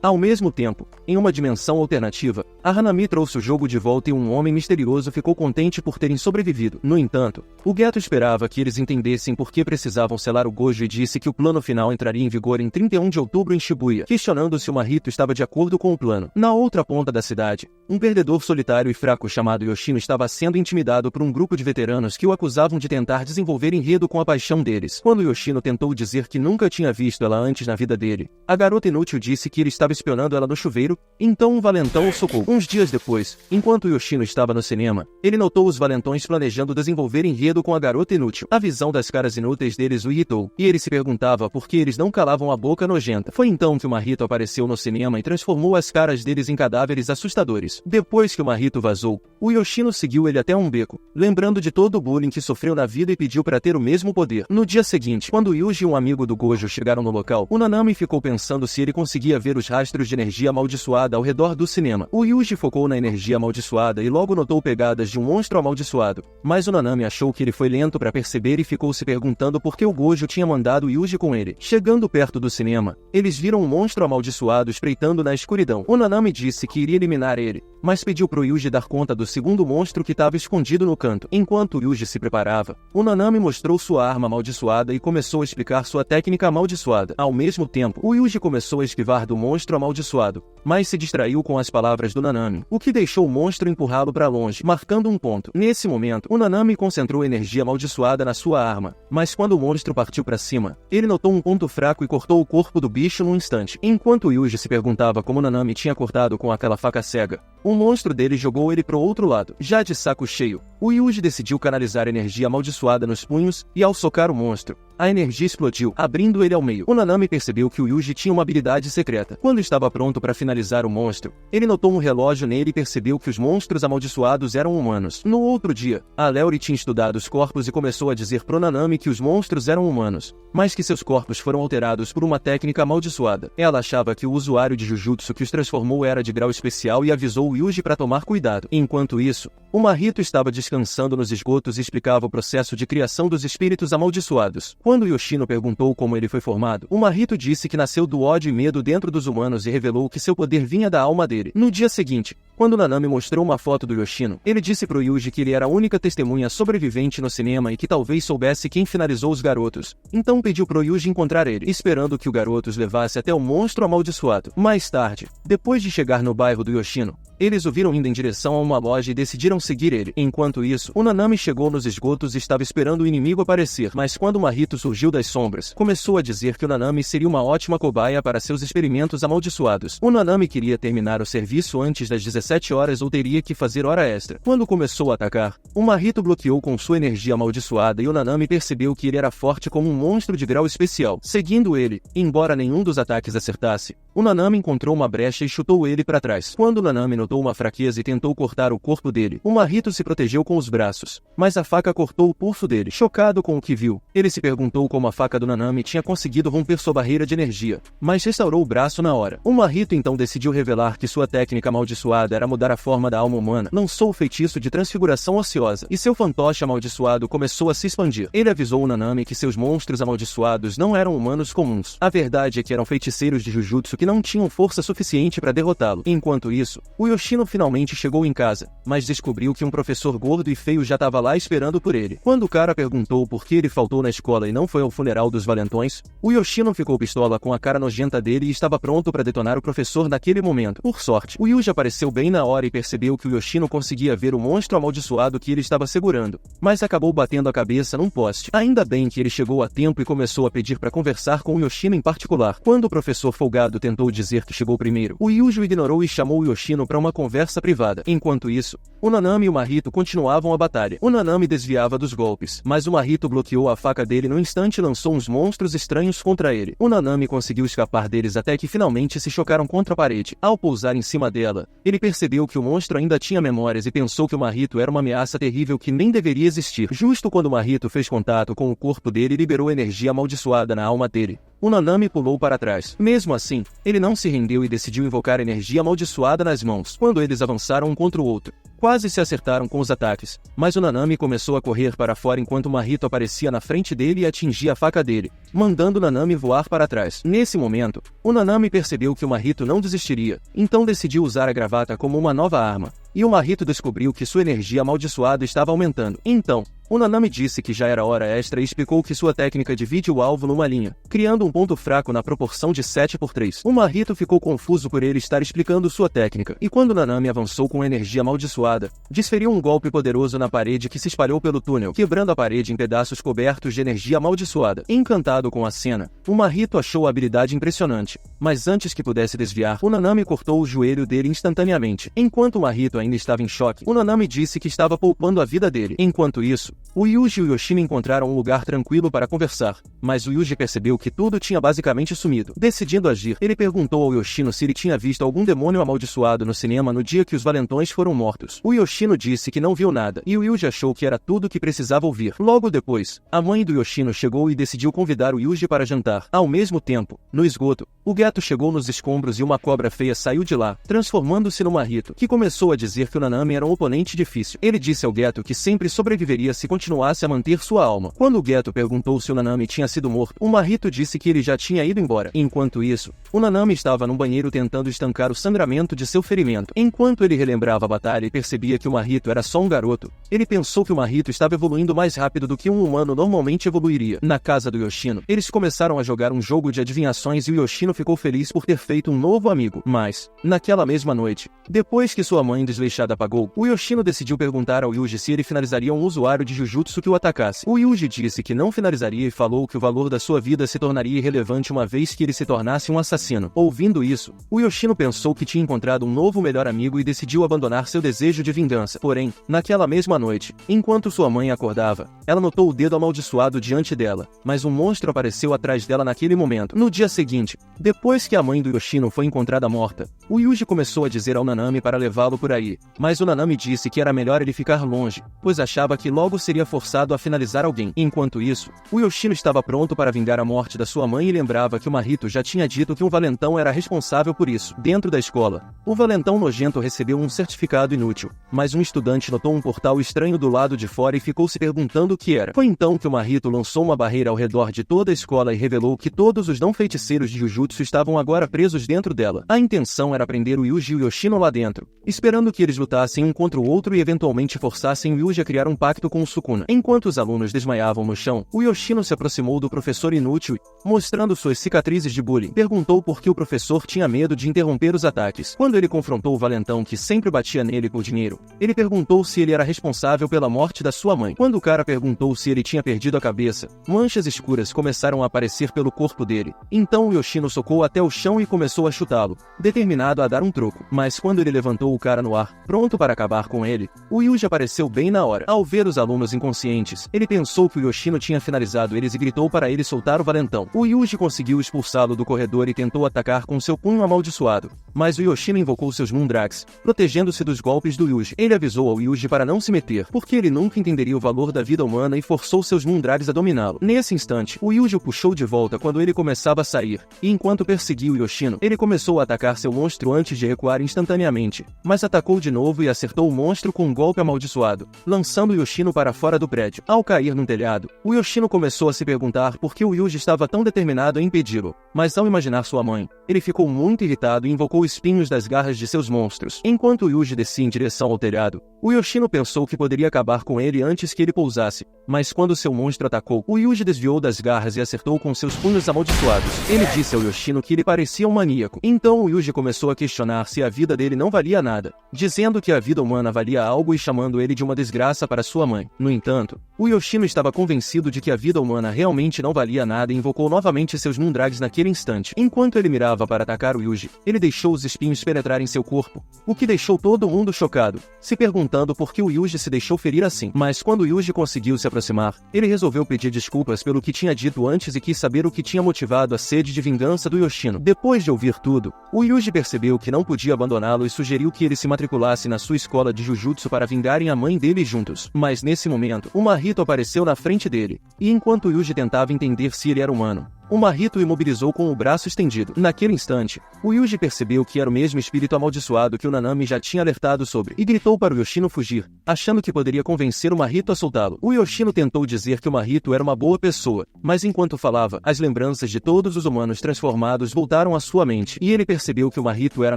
Ao mesmo tempo, em uma dimensão alternativa, a Hanami trouxe o jogo de volta e um homem misterioso ficou contente por terem sobrevivido. No entanto, o Geto esperava que eles entendessem por que precisavam selar o Gojo e disse que o plano final entraria em vigor em 31 de outubro em Shibuya, questionando se o Mahito estava de acordo com o plano. Na outra ponta da cidade, um perdedor solitário e fraco chamado Yoshino estava sendo intimidado por um grupo de veteranos que o acusavam de tentar desenvolver enredo com a paixão deles. Quando Yoshino tentou dizer que nunca tinha visto ela antes na vida dele, a garota inútil disse que ele estava espionando ela no chuveiro, então um valentão o socou. Uns dias depois, enquanto Yoshino estava no cinema, ele notou os valentões planejando desenvolver enredo com a garota inútil. A visão das caras inúteis deles o irritou, e ele se perguntava por que eles não calavam a boca nojenta. Foi então que o Mahito apareceu no cinema e transformou as caras deles em cadáveres assustadores. Depois que o Mahito vazou, o Yoshino seguiu ele até um beco, lembrando de todo o bullying que sofreu na vida e pediu para ter o mesmo poder. No dia seguinte, quando Yuji e um amigo do Gojo chegaram no local, o Nanami ficou pensando se ele conseguia ver os rastros de energia amaldiçoada ao redor do cinema. O Yuji focou na energia amaldiçoada e logo notou pegadas de um monstro amaldiçoado, mas o Nanami achou que ele foi lento para perceber e ficou se perguntando por que o Gojo tinha mandado o Yuji com ele. Chegando perto do cinema, eles viram um monstro amaldiçoado espreitando na escuridão. O Nanami disse que iria eliminar ele, mas pediu pro Yuji dar conta do segundo monstro que estava escondido no canto. Enquanto o Yuji se preparava, o Nanami mostrou sua arma amaldiçoada e começou a explicar sua técnica amaldiçoada. Ao mesmo tempo, o Yuji começou a esquivar do monstro amaldiçoado, mas se distraiu com as palavras do Nanami, o que deixou o monstro empurrá-lo para longe, marcando um ponto. Nesse momento, o Nanami concentrou energia amaldiçoada na sua arma, mas quando o monstro partiu para cima, ele notou um ponto fraco e cortou o corpo do bicho num instante. Enquanto o Yuji se perguntava como o Nanami tinha cortado com aquela faca cega, o monstro dele jogou ele pro outro lado. Já de saco cheio, o Yuji decidiu canalizar energia amaldiçoada nos punhos, e ao socar o monstro, a energia explodiu, abrindo ele ao meio. O Nanami percebeu que o Yuji tinha uma habilidade secreta. Quando estava pronto para finalizar o monstro, ele notou um relógio nele e percebeu que os monstros amaldiçoados eram humanos. No outro dia, a Leori tinha estudado os corpos e começou a dizer pro Nanami que os monstros eram humanos, mas que seus corpos foram alterados por uma técnica amaldiçoada. Ela achava que o usuário de Jujutsu que os transformou era de grau especial e avisou o Yuji para tomar cuidado. Enquanto isso, o Mahito estava descansando nos esgotos e explicava o processo de criação dos espíritos amaldiçoados. Quando Yoshino perguntou como ele foi formado, o Mahito disse que nasceu do ódio e medo dentro dos humanos e revelou que seu poder vinha da alma dele. No dia seguinte, quando Nanami mostrou uma foto do Yoshino, ele disse pro Yuji que ele era a única testemunha sobrevivente no cinema e que talvez soubesse quem finalizou os garotos. Então pediu pro Yuji encontrar ele, esperando que o garoto os levasse até o monstro amaldiçoado. Mais tarde, depois de chegar no bairro do Yoshino, eles o viram indo em direção a uma loja e decidiram seguir ele. Enquanto isso, o Nanami chegou nos esgotos e estava esperando o inimigo aparecer, mas quando o Mahito surgiu das sombras, começou a dizer que o Nanami seria uma ótima cobaia para seus experimentos amaldiçoados. O Nanami queria terminar o serviço antes das 17 horas ou teria que fazer hora extra. Quando começou a atacar, o Mahito bloqueou com sua energia amaldiçoada e o Nanami percebeu que ele era forte como um monstro de grau especial. Seguindo ele, embora nenhum dos ataques acertasse, o Nanami encontrou uma brecha e chutou ele para trás. Quando o Nanami notou uma fraqueza e tentou cortar o corpo dele, o Mahito se protegeu com os braços, mas a faca cortou o pulso dele. Chocado com o que viu, ele se perguntou como a faca do Nanami tinha conseguido romper sua barreira de energia, mas restaurou o braço na hora. O Mahito então decidiu revelar que sua técnica amaldiçoada era mudar a forma da alma humana, lançou o feitiço de transfiguração ociosa, e seu fantoche amaldiçoado começou a se expandir. Ele avisou o Nanami que seus monstros amaldiçoados não eram humanos comuns. A verdade é que eram feiticeiros de Jujutsu que não tinham força suficiente para derrotá-lo. Enquanto isso, o Yoshino finalmente chegou em casa, mas descobriu que um professor gordo e feio já estava lá esperando por ele. Quando o cara perguntou por que ele faltou na escola e não foi ao funeral dos valentões, o Yoshino ficou pistola com a cara nojenta dele e estava pronto para detonar o professor naquele momento. Por sorte, o Yuji apareceu bem na hora e percebeu que o Yoshino conseguia ver o monstro amaldiçoado que ele estava segurando, mas acabou batendo a cabeça num poste. Ainda bem que ele chegou a tempo e começou a pedir para conversar com o Yoshino em particular. Quando o professor folgado tentou dizer que chegou primeiro, o Yuji o ignorou e chamou o Yoshino para uma conversa privada. Enquanto isso, O Nanami e o Mahito continuavam a batalha. O Nanami desviava dos golpes, mas o Mahito bloqueou a faca dele no instante e lançou uns monstros estranhos contra ele. O Nanami conseguiu escapar deles até que finalmente se chocaram contra a parede. Ao pousar em cima dela, ele percebeu que o monstro ainda tinha memórias e pensou que o Mahito era uma ameaça terrível que nem deveria existir. Justo quando o Mahito fez contato com o corpo dele, liberou energia amaldiçoada na alma dele. O Nanami pulou para trás. Mesmo assim, ele não se rendeu e decidiu invocar energia amaldiçoada nas mãos. Quando eles avançaram um contra o outro, quase se acertaram com os ataques, mas o Nanami começou a correr para fora enquanto o Mahito aparecia na frente dele e atingia a faca dele, mandando o Nanami voar para trás. Nesse momento, o Nanami percebeu que o Mahito não desistiria, então decidiu usar a gravata como uma nova arma, e o Mahito descobriu que sua energia amaldiçoada estava aumentando. Então, o Nanami disse que já era hora extra e explicou que sua técnica divide o alvo numa linha, criando um ponto fraco na proporção de 7/3. O Mahito ficou confuso por ele estar explicando sua técnica, e quando o Nanami avançou com energia amaldiçoada, desferiu um golpe poderoso na parede que se espalhou pelo túnel, quebrando a parede em pedaços cobertos de energia amaldiçoada. Encantado com a cena, o Mahito achou a habilidade impressionante, mas antes que pudesse desviar, o Nanami cortou o joelho dele instantaneamente. Enquanto o Mahito ainda estava em choque, o Nanami disse que estava poupando a vida dele. Enquanto isso, o Yuji e o Yoshino encontraram um lugar tranquilo para conversar, mas o Yuji percebeu que tudo tinha basicamente sumido. Decidindo agir, ele perguntou ao Yoshino se ele tinha visto algum demônio amaldiçoado no cinema no dia que os valentões foram mortos. O Yoshino disse que não viu nada, e o Yuji achou que era tudo o que precisava ouvir. Logo depois, a mãe do Yoshino chegou e decidiu convidar o Yuji para jantar. Ao mesmo tempo, no esgoto, o gato chegou nos escombros e uma cobra feia saiu de lá, transformando-se no Mahito, que começou a dizer que o Nanami era um oponente difícil. Ele disse ao gato que sempre sobreviveria se continuasse a manter sua alma. Quando o gato perguntou se o Nanami tinha sido morto, o Mahito disse que ele já tinha ido embora. Enquanto isso, o Nanami estava no banheiro tentando estancar o sangramento de seu ferimento. Enquanto ele relembrava a batalha e percebia que o Mahito era só um garoto, ele pensou que o Mahito estava evoluindo mais rápido do que um humano normalmente evoluiria. Na casa do Yoshino, eles começaram a jogar um jogo de adivinhações e o Yoshino ficou feliz por ter feito um novo amigo. Mas, naquela mesma noite, depois que sua mãe desleixada apagou, o Yoshino decidiu perguntar ao Yuji se ele finalizaria um usuário de Jujutsu que o atacasse. O Yuji disse que não finalizaria e falou que o valor da sua vida se tornaria irrelevante uma vez que ele se tornasse um assassino. Ouvindo isso, o Yoshino pensou que tinha encontrado um novo melhor amigo e decidiu abandonar seu desejo de vingança. Porém, naquela mesma noite, enquanto sua mãe acordava, ela notou o dedo amaldiçoado diante dela, mas um monstro apareceu atrás dela naquele momento. No dia seguinte, depois que a mãe do Yoshino foi encontrada morta, o Yuji começou a dizer ao Nanami para levá-lo por aí, mas o Nanami disse que era melhor ele ficar longe, pois achava que logo seria forçado a finalizar alguém. Enquanto isso, o Yoshino estava pronto para vingar a morte da sua mãe e lembrava que o Mahito já tinha dito que um valentão era responsável por isso. Dentro da escola, o valentão nojento recebeu um certificado inútil, mas um estudante notou um portal estranho do lado de fora e ficou se perguntando o que era. Foi então que o Mahito lançou uma barreira ao redor de toda a escola e revelou que todos os não-feiticeiros de Jujutsu estavam agora presos dentro dela. A intenção era prender o Yuji e o Yoshino lá dentro, esperando que eles lutassem um contra o outro e eventualmente forçassem o Yuji a criar um pacto com o Sukuna. Enquanto os alunos desmaiavam no chão, o Yoshino se aproximou do professor inútil e, mostrando suas cicatrizes de bullying, perguntou por que o professor tinha medo de interromper os ataques. Quando ele confrontou o valentão que sempre batia nele por dinheiro, ele perguntou se ele era responsável pela morte da sua mãe. Quando o cara perguntou se ele tinha perdido a cabeça, manchas escuras começaram a aparecer pelo corpo dele. Então o Yoshino socou até o chão e começou a chutá-lo, determinado a dar um troco. Mas quando ele levantou o cara no ar, pronto para acabar com ele, o Yuji apareceu bem na hora. Ao ver os alunos inconscientes, ele pensou que o Yoshino tinha finalizado eles e gritou para ele soltar o valentão. O Yuji conseguiu expulsá-lo do corredor e tentou atacar com seu punho amaldiçoado, mas o Yoshino invocou seus Moondrags, protegendo-se dos golpes do Yuji. Ele avisou ao Yuji para não se meter, porque ele nunca entenderia o valor da vida humana e forçou seus Moondrags a dominá-lo. Nesse instante, o Yuji o puxou de volta quando ele começava a sair, e enquanto perseguia o Yoshino, ele começou a atacar seu monstro antes de recuar instantaneamente, mas atacou de novo e acertou o monstro com um golpe amaldiçoado, lançando o Yoshino para fora do prédio. Ao cair no telhado, o Yoshino começou a se perguntar por que o Yuji estava tão determinado em impedi-lo, mas ao imaginar sua mãe, ele ficou muito irritado e invocou espinhos das garras de seus monstros. Enquanto o Yuji descia em direção ao telhado, o Yoshino pensou que poderia acabar com ele antes que ele pousasse, mas quando seu monstro atacou, o Yuji desviou das garras e acertou com seus punhos amaldiçoados. Ele disse ao Yoshino que ele parecia um maníaco. Então o Yuji começou a questionar se a vida dele não valia nada, dizendo que a vida humana valia algo e chamando ele de uma desgraça para sua mãe. No entanto, o Yoshino estava convencido de que a vida humana realmente não valia nada e invocou novamente seus Moondrags naquele instante. Enquanto ele mirava para atacar o Yuji, ele deixou os espinhos penetrarem seu corpo, o que deixou todo mundo chocado, se perguntando perguntando por que o Yuji se deixou ferir assim. Mas quando o Yuji conseguiu se aproximar, ele resolveu pedir desculpas pelo que tinha dito antes e quis saber o que tinha motivado a sede de vingança do Yoshino. Depois de ouvir tudo, o Yuji percebeu que não podia abandoná-lo e sugeriu que ele se matriculasse na sua escola de Jujutsu para vingarem a mãe dele juntos. Mas nesse momento, o Mahito apareceu na frente dele, e enquanto o Yuji tentava entender se ele era humano, o Mahito o imobilizou com o braço estendido. Naquele instante, o Yuji percebeu que era o mesmo espírito amaldiçoado que o Nanami já tinha alertado sobre, e gritou para o Yoshino fugir, achando que poderia convencer o Mahito a soltá-lo. O Yoshino tentou dizer que o Mahito era uma boa pessoa, mas enquanto falava, as lembranças de todos os humanos transformados voltaram à sua mente, e ele percebeu que o Mahito era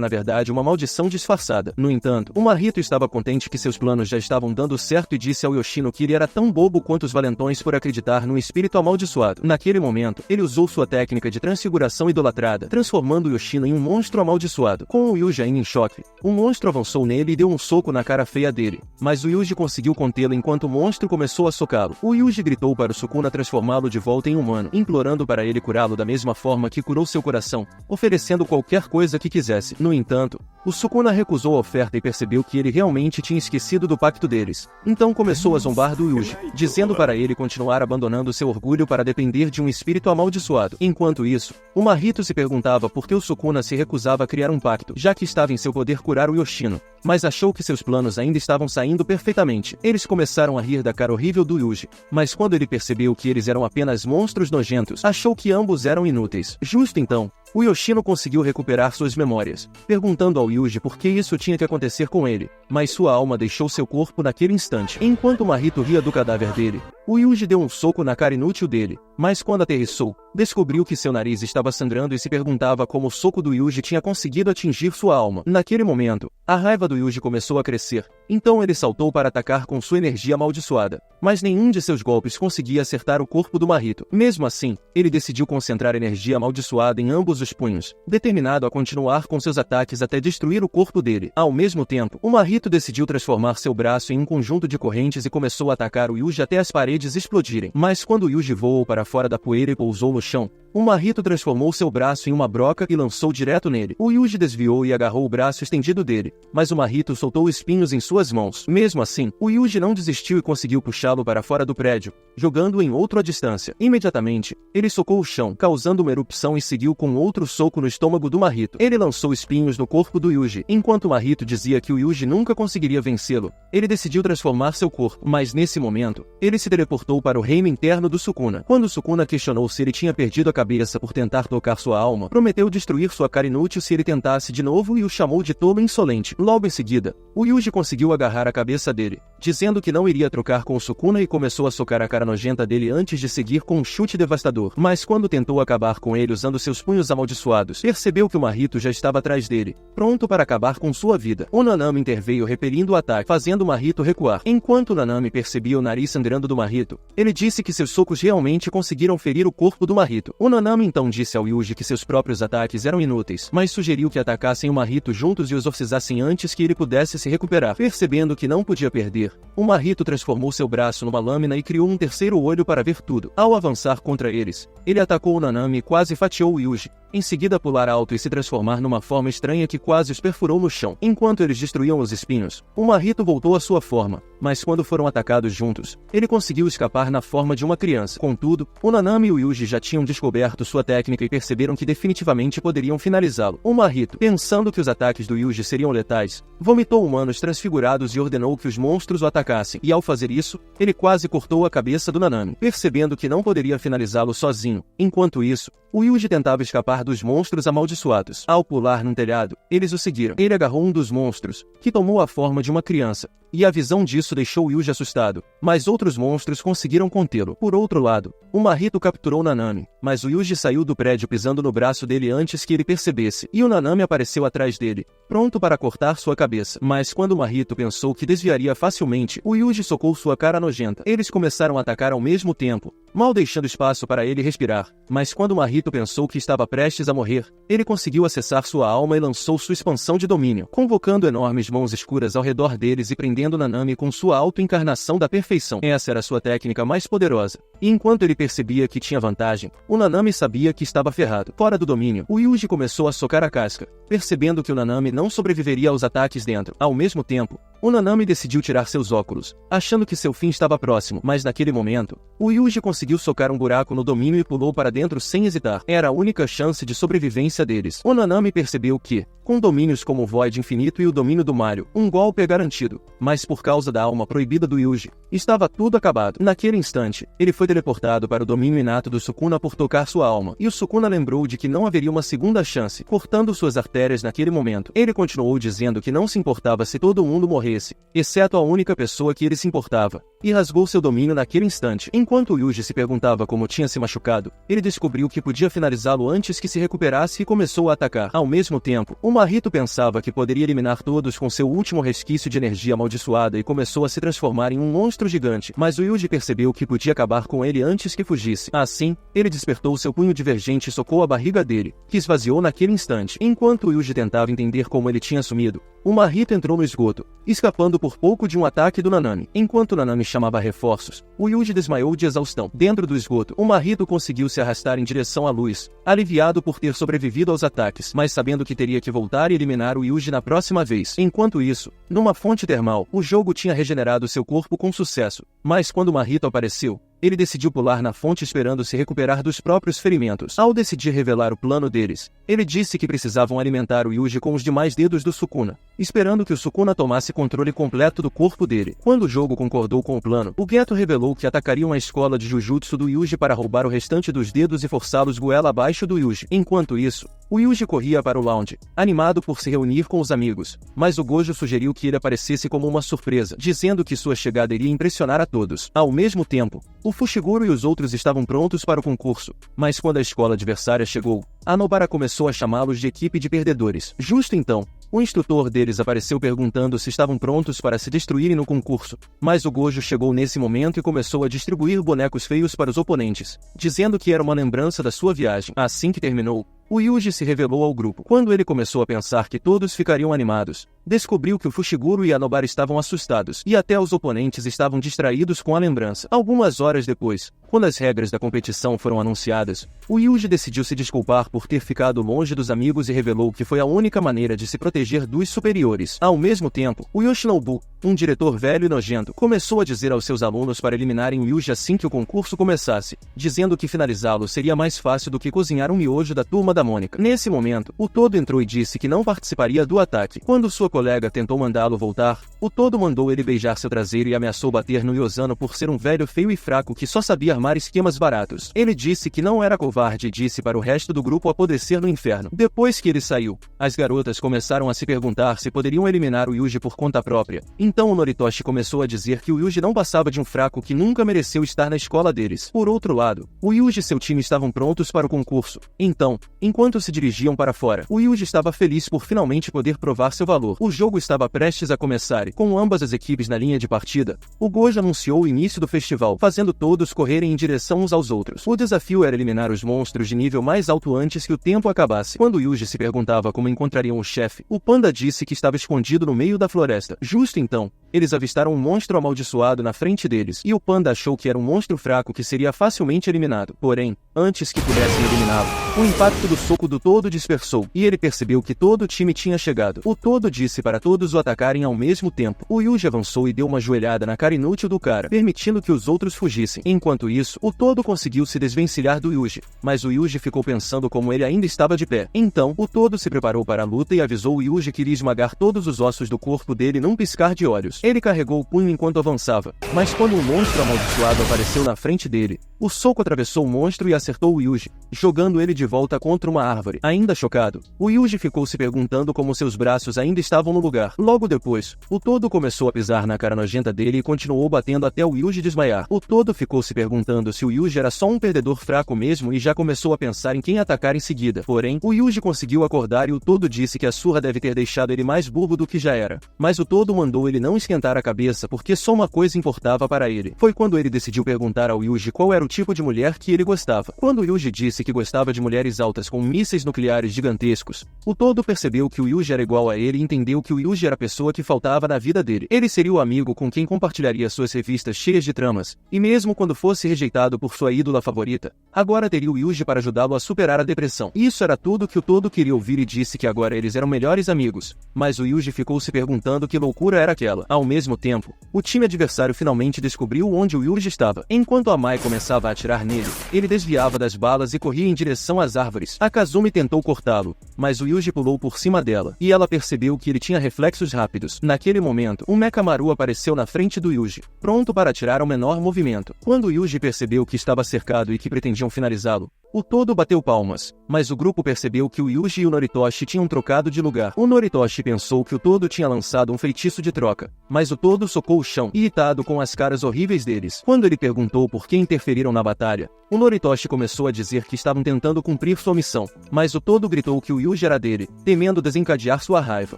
na verdade uma maldição disfarçada. No entanto, o Mahito estava contente que seus planos já estavam dando certo e disse ao Yoshino que ele era tão bobo quanto os valentões por acreditar num espírito amaldiçoado. Naquele momento, ele usou sua técnica de transfiguração idolatrada, transformando o Yoshino em um monstro amaldiçoado. Com o Yuji ainda em choque, o monstro avançou nele e deu um soco na cara feia dele, mas o Yuji conseguiu contê-lo enquanto o monstro começou a socá-lo. O Yuji gritou para o Sukuna transformá-lo de volta em humano, implorando para ele curá-lo da mesma forma que curou seu coração, oferecendo qualquer coisa que quisesse. No entanto, o Sukuna recusou a oferta e percebeu que ele realmente tinha esquecido do pacto deles. Então começou a zombar do Yuji, dizendo para ele continuar abandonando seu orgulho para depender de um espírito amaldiçoado. Enquanto isso, o Mahito se perguntava por que o Sukuna se recusava a criar um pacto, já que estava em seu poder curar o Yoshino, mas achou que seus planos ainda estavam saindo perfeitamente. Eles começaram a rir da cara horrível do Yuji, mas quando ele percebeu que eles eram apenas monstros nojentos, achou que ambos eram inúteis. Justo então, o Yoshino conseguiu recuperar suas memórias, perguntando ao Yuji por que isso tinha que acontecer com ele, mas sua alma deixou seu corpo naquele instante. Enquanto o Mahito ria do cadáver dele, o Yuji deu um soco na cara inútil dele, mas quando aterrissou, descobriu que seu nariz estava sangrando e se perguntava como o soco do Yuji tinha conseguido atingir sua alma. Naquele momento, a raiva do Yuji começou a crescer, então ele saltou para atacar com sua energia amaldiçoada, mas nenhum de seus golpes conseguia acertar o corpo do Mahito. Mesmo assim, ele decidiu concentrar energia amaldiçoada em ambos os punhos, determinado a continuar com seus ataques até destruir o corpo dele. Ao mesmo tempo, o Mahito decidiu transformar seu braço em um conjunto de correntes e começou a atacar o Yuji até as paredes explodirem. Mas quando o Yuji voou para fora da poeira e pousou no chão, o Mahito transformou seu braço em uma broca e lançou direto nele. O Yuji desviou e agarrou o braço estendido dele, mas o Mahito soltou espinhos em suas mãos. Mesmo assim, o Yuji não desistiu e conseguiu puxá-lo para fora do prédio, jogando-o em outro à distância. Imediatamente, ele socou o chão, causando uma erupção e seguiu com outro soco no estômago do Mahito. Ele lançou espinhos no corpo do Yuji. Enquanto o Mahito dizia que o Yuji nunca conseguiria vencê-lo, ele decidiu transformar seu corpo. Mas nesse momento, ele se teleportou para o reino interno do Sukuna. Quando o Sukuna questionou se ele tinha perdido a cabeça por tentar tocar sua alma, prometeu destruir sua cara inútil se ele tentasse de novo e o chamou de tolo insolente. Logo em seguida, o Yuji conseguiu agarrar a cabeça dele, dizendo que não iria trocar com o Sukuna e começou a socar a cara nojenta dele antes de seguir com um chute devastador. Mas quando tentou acabar com ele usando seus punhos amaldiçoados, percebeu que o Mahito já estava atrás dele, pronto para acabar com sua vida. O Nanami interveio repelindo o ataque, fazendo o Mahito recuar. Enquanto o Nanami percebia o nariz sangrando do Mahito, ele disse que seus socos realmente conseguiram ferir o corpo do Mahito. O Nanami então disse ao Yuji que seus próprios ataques eram inúteis, mas sugeriu que atacassem o Mahito juntos e o exorcizassem antes que ele pudesse se recuperar. Percebendo que não podia perder, o Mahito transformou seu braço numa lâmina e criou um terceiro olho para ver tudo. Ao avançar contra eles, ele atacou o Nanami e quase fatiou o Yuji, em seguida pular alto e se transformar numa forma estranha que quase os perfurou no chão. Enquanto eles destruíam os espinhos, o Mahito voltou à sua forma, mas quando foram atacados juntos, ele conseguiu escapar na forma de uma criança. Contudo, o Nanami e o Yuji já tinham descoberto sua técnica e perceberam que definitivamente poderiam finalizá-lo. O Mahito, pensando que os ataques do Yuji seriam letais, vomitou humanos transfigurados e ordenou que os monstros o atacassem, e ao fazer isso, ele quase cortou a cabeça do Nanami, percebendo que não poderia finalizá-lo sozinho. Enquanto isso, o Yuji tentava escapar dos monstros amaldiçoados. Ao pular num telhado, eles o seguiram. Ele agarrou um dos monstros, que tomou a forma de uma criança, e a visão disso deixou o Yuji assustado, mas outros monstros conseguiram contê-lo. Por outro lado, o Mahito capturou Nanami, mas o Yuji saiu do prédio pisando no braço dele antes que ele percebesse, e o Nanami apareceu atrás dele, pronto para cortar sua cabeça. Mas quando o Mahito pensou que desviaria facilmente, o Yuji socou sua cara nojenta. Eles começaram a atacar ao mesmo tempo, mal deixando espaço para ele respirar, mas quando o Mahito pensou que estava prestes a morrer, ele conseguiu acessar sua alma e lançou sua expansão de domínio, convocando enormes mãos escuras ao redor deles e prendendo Nanami com sua auto-encarnação da perfeição. Essa era sua técnica mais poderosa, e enquanto ele percebia que tinha vantagem, o Nanami sabia que estava ferrado. Fora do domínio, o Yuji começou a socar a casca, percebendo que o Nanami não sobreviveria aos ataques dentro. Ao mesmo tempo, O Nanami decidiu tirar seus óculos, achando que seu fim estava próximo, mas naquele momento, o Yuji conseguiu socar um buraco no domínio e pulou para dentro sem hesitar. Era a única chance de sobrevivência deles. O Nanami percebeu que, com domínios como o Void Infinito e o domínio do Mario, um golpe é garantido, mas por causa da alma proibida do Yuji, estava tudo acabado. Naquele instante, ele foi teleportado para o domínio inato do Sukuna por tocar sua alma, e o Sukuna lembrou de que não haveria uma segunda chance, cortando suas artérias naquele momento. Ele continuou dizendo que não se importava se todo mundo morresse, exceto a única pessoa que ele se importava, e rasgou seu domínio naquele instante. Enquanto o Yuji se perguntava como tinha se machucado, ele descobriu que podia finalizá-lo antes que se recuperasse e começou a atacar. Ao mesmo tempo, o Mahito pensava que poderia eliminar todos com seu último resquício de energia amaldiçoada e começou a se transformar em um monstro gigante, mas o Yuji percebeu que podia acabar com ele antes que fugisse. Assim, ele despertou seu punho divergente e socou a barriga dele, que esvaziou naquele instante. Enquanto o Yuji tentava entender como ele tinha sumido, o Mahito entrou no esgoto, escapando por pouco de um ataque do Nanami. Enquanto o Nanami chamava reforços, o Yuji desmaiou de exaustão. Dentro do esgoto, o Mahito conseguiu se arrastar em direção à luz, aliviado por ter sobrevivido aos ataques, mas sabendo que teria que voltar e eliminar o Yuji na próxima vez. Enquanto isso, numa fonte termal, o jogo tinha regenerado seu corpo com sucesso, mas quando o Mahito apareceu, ele decidiu pular na fonte esperando se recuperar dos próprios ferimentos. Ao decidir revelar o plano deles, ele disse que precisavam alimentar o Yuji com os demais dedos do Sukuna, esperando que o Sukuna tomasse controle completo do corpo dele. Quando o jogo concordou com o plano, o Geto revelou que atacariam a escola de Jujutsu do Yuji para roubar o restante dos dedos e forçá-los goela abaixo do Yuji. Enquanto isso, o Yuji corria para o lounge, animado por se reunir com os amigos, mas o Gojo sugeriu que ele aparecesse como uma surpresa, dizendo que sua chegada iria impressionar a todos. Ao mesmo tempo, o Fushiguro e os outros estavam prontos para o concurso, mas quando a escola adversária chegou, a Nobara começou a chamá-los de equipe de perdedores. Justo então, o instrutor deles apareceu perguntando se estavam prontos para se destruírem no concurso, mas o Gojo chegou nesse momento e começou a distribuir bonecos feios para os oponentes, dizendo que era uma lembrança da sua viagem. Assim que terminou, o Yuji se revelou ao grupo. Quando ele começou a pensar que todos ficariam animados, descobriu que o Fushiguro e a Nobara estavam assustados, e até os oponentes estavam distraídos com a lembrança. Algumas horas depois, quando as regras da competição foram anunciadas, o Yuji decidiu se desculpar por ter ficado longe dos amigos e revelou que foi a única maneira de se proteger dos superiores. Ao mesmo tempo, o Yoshinobu, um diretor velho e nojento, começou a dizer aos seus alunos para eliminarem o Yuji assim que o concurso começasse, dizendo que finalizá-lo seria mais fácil do que cozinhar um miojo da turma da Mônica. Nesse momento, o Todo entrou e disse que não participaria do ataque. Quando sua colega tentou mandá-lo voltar, o Todo mandou ele beijar seu traseiro e ameaçou bater no Yosano por ser um velho feio e fraco que só sabia armar esquemas baratos. Ele disse que não era covarde e disse para o resto do grupo apodrecer no inferno. Depois que ele saiu, as garotas começaram a se perguntar se poderiam eliminar o Yuji por conta própria. Então o Noritoshi começou a dizer que o Yuji não passava de um fraco que nunca mereceu estar na escola deles. Por outro lado, o Yuji e seu time estavam prontos para o concurso. Então, enquanto se dirigiam para fora, o Yuji estava feliz por finalmente poder provar seu valor. O jogo estava prestes a começar e, com ambas as equipes na linha de partida, o Gojo anunciou o início do festival, fazendo todos correrem em direção uns aos outros. O desafio era eliminar os monstros de nível mais alto antes que o tempo acabasse. Quando Yuji se perguntava como encontrariam o chefe, o Panda disse que estava escondido no meio da floresta. Justo então, eles avistaram um monstro amaldiçoado na frente deles, e o Panda achou que era um monstro fraco que seria facilmente eliminado. Porém, antes que pudessem eliminá-lo, o impacto do soco do Todo dispersou, e ele percebeu que todo o time tinha chegado. O Todo disse para todos o atacarem ao mesmo tempo. O Yuji avançou e deu uma joelhada na cara inútil do cara, permitindo que os outros fugissem. Enquanto isso, o Todo conseguiu se desvencilhar do Yuji, mas o Yuji ficou pensando como ele ainda estava de pé. Então, o Todo se preparou para a luta e avisou o Yuji que iria esmagar todos os ossos do corpo dele num piscar de olhos. Ele carregou o punho enquanto avançava, mas quando um monstro amaldiçoado apareceu na frente dele, o soco atravessou o monstro e acertou o Yuji, jogando ele de volta contra uma árvore. Ainda chocado, o Yuji ficou se perguntando como seus braços ainda estavam no lugar. Logo depois, o Todo começou a pisar na cara nojenta dele e continuou batendo até o Yuji desmaiar. O Todo ficou se perguntando se o Yuji era só um perdedor fraco mesmo e já começou a pensar em quem atacar em seguida. Porém, o Yuji conseguiu acordar e o Todo disse que a surra deve ter deixado ele mais burro do que já era. Mas o Todo mandou ele não esquentar esquentar a cabeça porque só uma coisa importava para ele. Foi quando ele decidiu perguntar ao Yuji qual era o tipo de mulher que ele gostava. Quando o Yuji disse que gostava de mulheres altas com mísseis nucleares gigantescos, o todo percebeu que o Yuji era igual a ele e entendeu que o Yuji era a pessoa que faltava na vida dele. Ele seria o amigo com quem compartilharia suas revistas cheias de tramas, e mesmo quando fosse rejeitado por sua ídola favorita, agora teria o Yuji para ajudá-lo a superar a depressão. Isso era tudo que o todo queria ouvir e disse que agora eles eram melhores amigos, mas o Yuji ficou se perguntando que loucura era aquela. Ao mesmo tempo, o time adversário finalmente descobriu onde o Yuji estava. Enquanto a Mai começava a atirar nele, ele desviava das balas e corria em direção às árvores. A Kazumi tentou cortá-lo, mas o Yuji pulou por cima dela, e ela percebeu que ele tinha reflexos rápidos. Naquele momento, o Mekamaru apareceu na frente do Yuji, pronto para atirar ao menor movimento. Quando o Yuji percebeu que estava cercado e que pretendiam finalizá-lo, o todo bateu palmas, mas o grupo percebeu que o Yuji e o Noritoshi tinham trocado de lugar. O Noritoshi pensou que o todo tinha lançado um feitiço de troca, mas o todo socou o chão, irritado com as caras horríveis deles. Quando ele perguntou por que interferiram na batalha, o Noritoshi começou a dizer que estavam tentando cumprir sua missão, mas o todo gritou que o Yuji era dele, temendo desencadear sua raiva.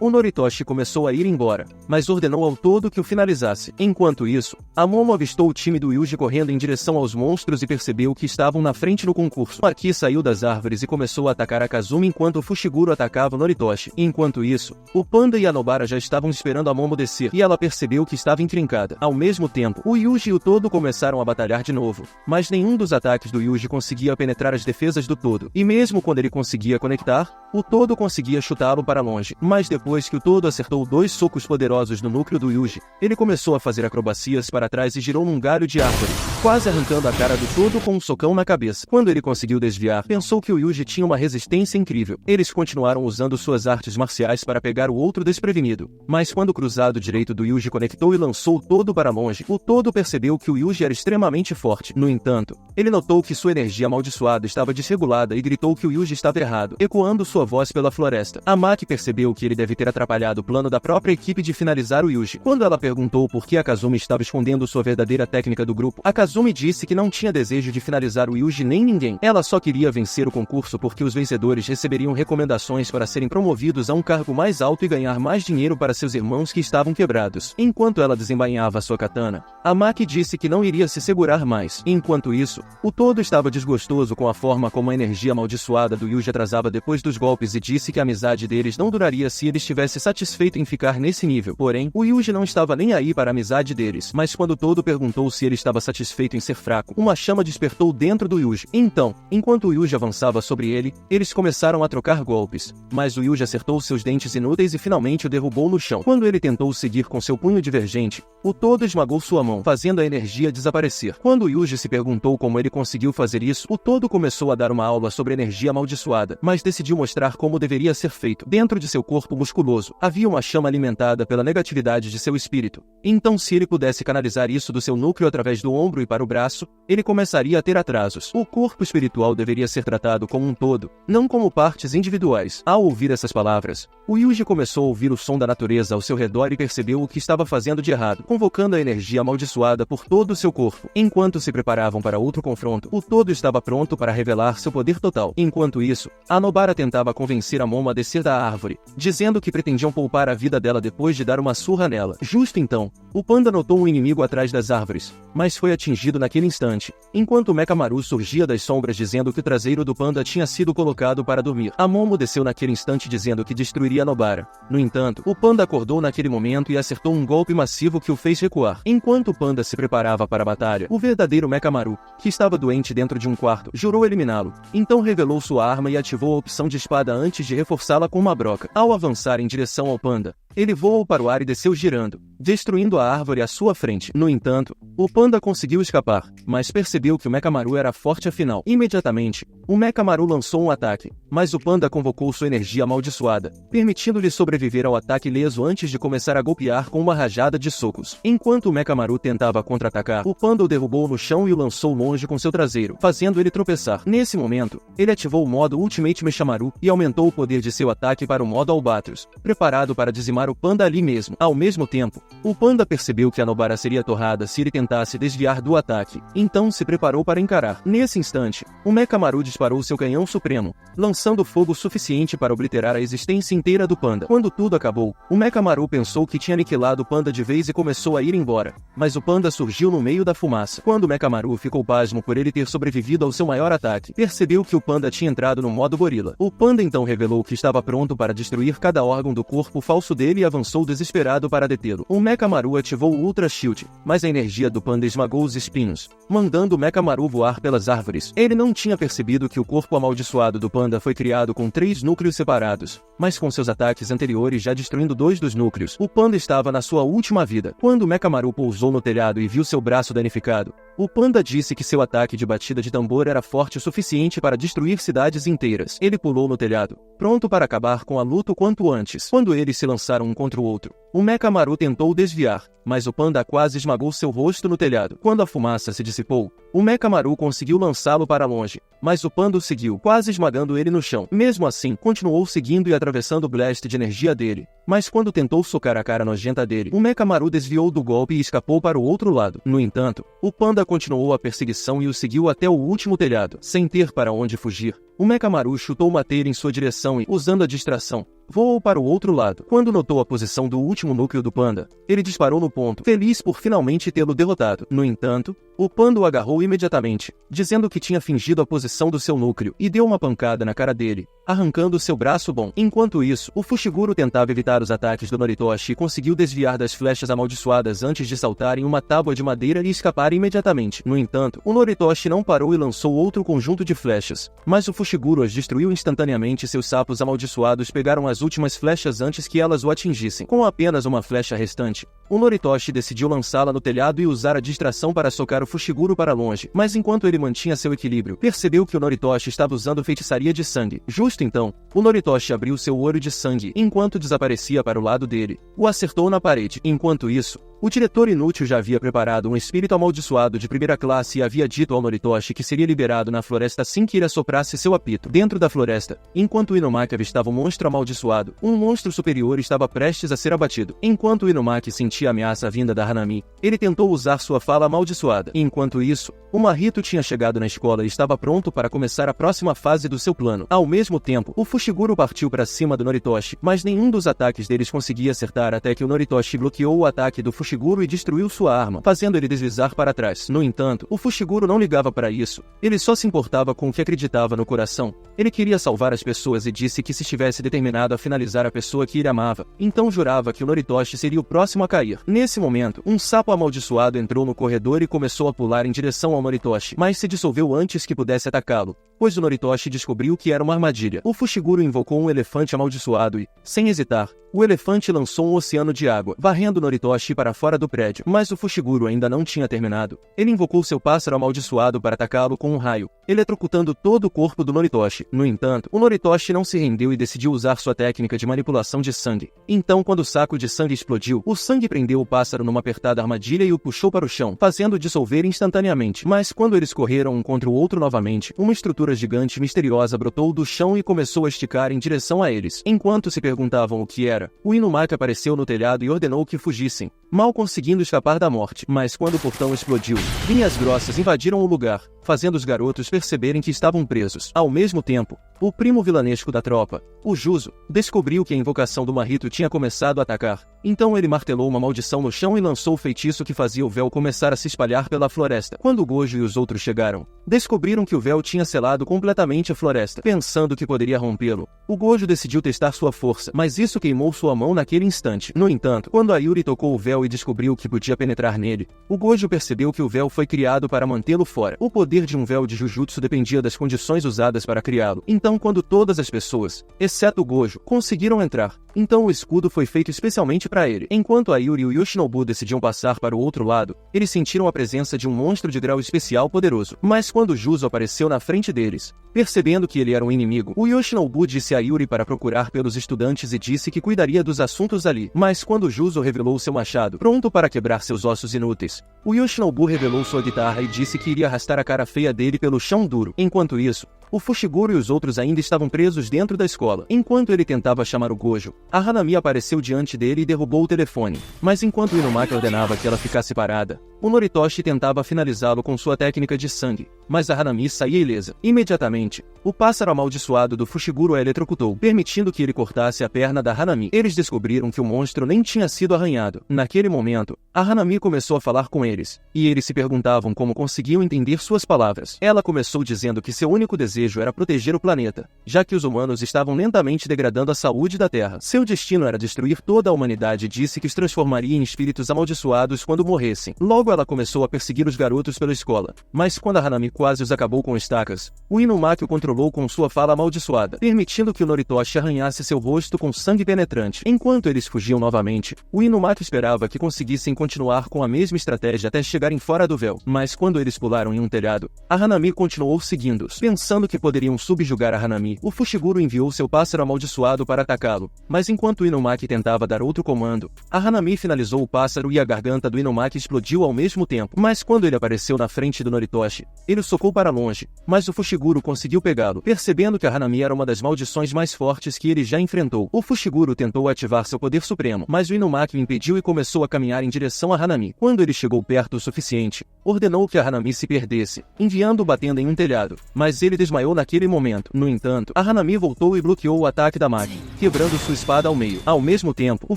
O Noritoshi começou a ir embora, mas ordenou ao todo que o finalizasse. Enquanto isso, a Momo avistou o time do Yuji correndo em direção aos monstros e percebeu que estavam na frente no concurso. O Aki saiu das árvores e começou a atacar a Kazumi enquanto o Fushiguro atacava o Noritoshi. Enquanto isso, o Panda e a Nobara já estavam esperando a Momo descer, e ela percebeu que estava intrincada. Ao mesmo tempo, o Yuji e o todo começaram a batalhar de novo, mas nenhum dos ataques do Yuji conseguia penetrar as defesas do todo, e mesmo quando ele conseguia conectar, o todo conseguia chutá-lo para longe. Mas depois que o todo acertou 2 socos poderosos no núcleo do Yuji, ele começou a fazer acrobacias para trás e girou num galho de árvore, quase arrancando a cara do todo com um socão na cabeça. Quando ele conseguiu desviar, pensou que o Yuji tinha uma resistência incrível. Eles continuaram usando suas artes marciais para pegar o outro desprevenido, mas quando o cruzado direito do Yuji conectou e lançou o todo para longe, o todo percebeu que o Yuji era extremamente forte. No entanto, ele notou que sua energia amaldiçoada estava desregulada e gritou que o Yuji estava errado, ecoando sua voz pela floresta. A Maki percebeu que ele deve ter atrapalhado o plano da própria equipe de finalizar o Yuji. Quando ela perguntou por que a Kazumi estava escondendo sua verdadeira técnica do grupo, a Kazumi disse que não tinha desejo de finalizar o Yuji nem ninguém. Ela só queria vencer o concurso porque os vencedores receberiam recomendações para serem promovidos a um cargo mais alto e ganhar mais dinheiro para seus irmãos que estavam quebrados. Enquanto ela desembainhava sua katana, a Maki disse que não iria se segurar mais. Enquanto isso, o todo estava desgostoso com a forma como a energia amaldiçoada do Yuji atrasava depois dos golpes e disse que a amizade deles não duraria se ele estivesse satisfeito em ficar nesse nível. Porém, o Yuji não estava nem aí para a amizade deles. Mas quando o todo perguntou se ele estava satisfeito em ser fraco, uma chama despertou dentro do Yuji. Então, enquanto o Yuji avançava sobre ele, eles começaram a trocar golpes. Mas o Yuji acertou seus dentes inúteis e finalmente o derrubou no chão. Quando ele tentou seguir com seu punho divergente, o todo esmagou sua mão, fazendo a energia desaparecer. Quando o Yuji se perguntou como ele conseguiu fazer isso, o todo começou a dar uma aula sobre energia amaldiçoada, mas decidiu mostrar como deveria ser feito. Dentro de seu corpo musculoso, havia uma chama alimentada pela negatividade de seu espírito. Então, se ele pudesse canalizar isso do seu núcleo através do ombro e para o braço, ele começaria a ter atrasos. O corpo espiritual deveria ser tratado como um todo, não como partes individuais. Ao ouvir essas palavras, o Yuji começou a ouvir o som da natureza ao seu redor e percebeu o que estava fazendo de errado, convocando a energia amaldiçoada por todo o seu corpo. Enquanto se preparavam para outro confronto, o todo estava pronto para revelar seu poder total. Enquanto isso, a Nobara tentava convencer a Momo a descer da árvore, dizendo que pretendiam poupar a vida dela depois de dar uma surra nela. Justo então, o panda notou um inimigo atrás das árvores, mas foi atingido naquele instante. Enquanto o Mekamaru surgia das sombras dizendo que o traseiro do panda tinha sido colocado para dormir, a Momo desceu naquele instante dizendo que destruiria a Nobara. No entanto, o panda acordou naquele momento e acertou um golpe massivo que o fez recuar. Enquanto o panda se preparava para a batalha, o verdadeiro Mekamaru, que estava doente dentro de um quarto, jurou eliminá-lo. Então revelou sua arma e ativou a opção de espada antes de reforçá-la com uma broca. Ao avançar em direção ao panda, ele voou para o ar e desceu girando, destruindo a árvore à sua frente. No entanto, o panda conseguiu escapar, mas percebeu que o Mekamaru era forte afinal. Imediatamente, o Mekamaru lançou um ataque, mas o panda convocou sua energia amaldiçoada, permitindo-lhe sobreviver ao ataque ileso antes de começar a golpear com uma rajada de socos. Enquanto o Mekamaru tentava contra-atacar, o panda o derrubou no chão e o lançou longe com seu traseiro, fazendo ele tropeçar. Nesse momento, ele ativou o modo Ultimate Mechamaru e aumentou o poder de seu ataque para o modo Albatros, preparado para dizimar transformar o panda ali mesmo. Ao mesmo tempo, o panda percebeu que a Nobara seria torrada se ele tentasse desviar do ataque, então se preparou para encarar. Nesse instante, o Mekamaru disparou seu canhão supremo, lançando fogo suficiente para obliterar a existência inteira do panda. Quando tudo acabou, o Mekamaru pensou que tinha aniquilado o panda de vez e começou a ir embora, mas o panda surgiu no meio da fumaça. Quando o Mekamaru ficou pasmo por ele ter sobrevivido ao seu maior ataque, percebeu que o panda tinha entrado no modo gorila. O panda então revelou que estava pronto para destruir cada órgão do corpo falso dele e avançou desesperado para detê-lo. O Mekamaru ativou o Ultra Shield, mas a energia do panda esmagou os espinhos, mandando o Mekamaru voar pelas árvores. Ele não tinha percebido que o corpo amaldiçoado do panda foi criado com 3 núcleos separados, mas com seus ataques anteriores já destruindo 2 dos núcleos. O panda estava na sua última vida. Quando o Mekamaru pousou no telhado e viu seu braço danificado, o panda disse que seu ataque de batida de tambor era forte o suficiente para destruir cidades inteiras. Ele pulou no telhado, pronto para acabar com a luta o quanto antes. Quando eles se lançaram um contra o outro, o Mekamaru tentou desviar, mas o panda quase esmagou seu rosto no telhado. Quando a fumaça se dissipou, o Mekamaru conseguiu lançá-lo para longe, mas o panda o seguiu, quase esmagando ele no chão. Mesmo assim, continuou seguindo e atravessando o blast de energia dele, mas quando tentou socar a cara nojenta dele, o Mekamaru desviou do golpe e escapou para o outro lado. No entanto, o panda continuou a perseguição e o seguiu até o último telhado. Sem ter para onde fugir, o Mekamaru chutou uma telha em sua direção e, usando a distração, voou para o outro lado. Quando notou a posição do último núcleo do panda, ele disparou no ponto, feliz por finalmente tê-lo derrotado. No entanto, o panda o agarrou imediatamente, dizendo que tinha fingido a posição do seu núcleo, e deu uma pancada na cara dele, arrancando seu braço bom. Enquanto isso, o Fushiguro tentava evitar os ataques do Noritoshi e conseguiu desviar das flechas amaldiçoadas antes de saltar em uma tábua de madeira e escapar imediatamente. No entanto, o Noritoshi não parou e lançou outro conjunto de flechas, mas o Fushiguro as destruiu instantaneamente e seus sapos amaldiçoados pegaram as últimas flechas antes que elas o atingissem. Com apenas uma flecha restante, o Noritoshi decidiu lançá-la no telhado e usar a distração para socar o Fushiguro para longe, mas enquanto ele mantinha seu equilíbrio, percebeu que o Noritoshi estava usando feitiçaria de sangue. Justo então, o Noritoshi abriu seu olho de sangue enquanto desaparecia para o lado dele. O acertou na parede. Enquanto isso, o diretor inútil já havia preparado um espírito amaldiçoado de primeira classe e havia dito ao Noritoshi que seria liberado na floresta assim que ele assoprasse seu apito. Dentro da floresta, enquanto o Inumaki avistava um monstro amaldiçoado, um monstro superior estava prestes a ser abatido. Enquanto o Inumaki sentia a ameaça vinda da Hanami, ele tentou usar sua fala amaldiçoada. Enquanto isso, o Mahito tinha chegado na escola e estava pronto para começar a próxima fase do seu plano. Ao mesmo tempo, o Fushiguro partiu para cima do Noritoshi, mas nenhum dos ataques deles conseguia acertar até que o Noritoshi bloqueou o ataque do Fushiguro e destruiu sua arma, fazendo ele deslizar para trás. No entanto, o Fushiguro não ligava para isso. Ele só se importava com o que acreditava no coração. Ele queria salvar as pessoas e disse que se estivesse determinado a finalizar a pessoa que ele amava, então jurava que o Noritoshi seria o próximo a cair. Nesse momento, um sapo amaldiçoado entrou no corredor e começou a pular em direção ao Noritoshi, mas se dissolveu antes que pudesse atacá-lo, pois o Noritoshi descobriu que era uma armadilha. O Fushiguro invocou um elefante amaldiçoado e, sem hesitar, o elefante lançou um oceano de água, varrendo Noritoshi para fora do prédio. Mas o Fushiguro ainda não tinha terminado. Ele invocou seu pássaro amaldiçoado para atacá-lo com um raio, eletrocutando todo o corpo do Noritoshi. No entanto, o Noritoshi não se rendeu e decidiu usar sua técnica de manipulação de sangue. Então, quando o saco de sangue explodiu, o sangue prendeu o pássaro numa apertada armadilha e o puxou para o chão, fazendo-o dissolver instantaneamente. Mas quando eles correram um contra o outro novamente, uma estrutura gigante misteriosa brotou do chão e começou a esticar em direção a eles. Enquanto se perguntavam o que era, o Inumaki apareceu no telhado e ordenou que fugissem, mal conseguindo escapar da morte. Mas quando o portão explodiu, linhas grossas invadiram o lugar, fazendo os garotos perceberem que estavam presos. Ao mesmo tempo, o primo vilanesco da tropa, o Juzo, descobriu que a invocação do Mahito tinha começado a atacar. Então ele martelou uma maldição no chão e lançou o feitiço que fazia o véu começar a se espalhar pela floresta. Quando o Gojo e os outros chegaram, descobriram que o véu tinha selado completamente a floresta. Pensando que poderia rompê-lo, o Gojo decidiu testar sua força, mas isso queimou sua mão naquele instante. No entanto, quando a Yuri tocou o véu e descobriu que podia penetrar nele, o Gojo percebeu que o véu foi criado para mantê-lo fora. O poder de um véu de Jujutsu dependia das condições usadas para criá-lo. Então, quando todas as pessoas, exceto o Gojo, conseguiram entrar, então o escudo foi feito especialmente para ele. Enquanto a Yuri e o Yoshinobu decidiam passar para o outro lado, eles sentiram a presença de um monstro de grau especial poderoso. Mas quando Juzo apareceu na frente deles, percebendo que ele era um inimigo, o Yoshinobu disse a Yuri para procurar pelos estudantes e disse que cuidaria dos assuntos ali. Mas quando Juzo revelou seu machado, pronto para quebrar seus ossos inúteis, o Yoshinobu revelou sua guitarra e disse que iria arrastar a cara feia dele pelo chão duro. Enquanto isso, O Fushiguro e os outros ainda estavam presos dentro da escola. Enquanto ele tentava chamar o Gojo, a Hanami apareceu diante dele e derrubou o telefone. Mas enquanto o Inumaki ordenava que ela ficasse parada, o Noritoshi tentava finalizá-lo com sua técnica de sangue, mas a Hanami saía ilesa. Imediatamente, o pássaro amaldiçoado do Fushiguro a eletrocutou, permitindo que ele cortasse a perna da Hanami. Eles descobriram que o monstro nem tinha sido arranhado. Naquele momento, a Hanami começou a falar com eles, e eles se perguntavam como conseguiam entender suas palavras. Ela começou dizendo que seu único desejo era proteger o planeta, já que os humanos estavam lentamente degradando a saúde da Terra. Seu destino era destruir toda a humanidade e disse que os transformaria em espíritos amaldiçoados quando morressem. Logo ela começou a perseguir os garotos pela escola, mas quando a Hanami quase os acabou com estacas, o Inumaki o controlou com sua fala amaldiçoada, permitindo que o Noritoshi arranhasse seu rosto com sangue penetrante. Enquanto eles fugiam novamente, o Inumaki esperava que conseguissem continuar com a mesma estratégia até chegarem fora do véu, mas quando eles pularam em um telhado, a Hanami continuou seguindo-os. Pensando que poderiam subjugar a Hanami, o Fushiguro enviou seu pássaro amaldiçoado para atacá-lo, mas enquanto o Inumaki tentava dar outro comando, a Hanami finalizou o pássaro e a garganta do Inumaki explodiu ao mesmo tempo. Mas quando ele apareceu na frente do Noritoshi, ele o socou para longe, mas o Fushiguro conseguiu pegá-lo. Percebendo que a Hanami era uma das maldições mais fortes que ele já enfrentou, o Fushiguro tentou ativar seu poder supremo, mas o Inumaki o impediu e começou a caminhar em direção a Hanami. Quando ele chegou perto o suficiente, ordenou que a Hanami se perdesse, enviando-o batendo em um telhado, mas ele desmaiou naquele momento. No entanto, a Hanami voltou e bloqueou o ataque da Maki, quebrando sua espada ao meio. Ao mesmo tempo, o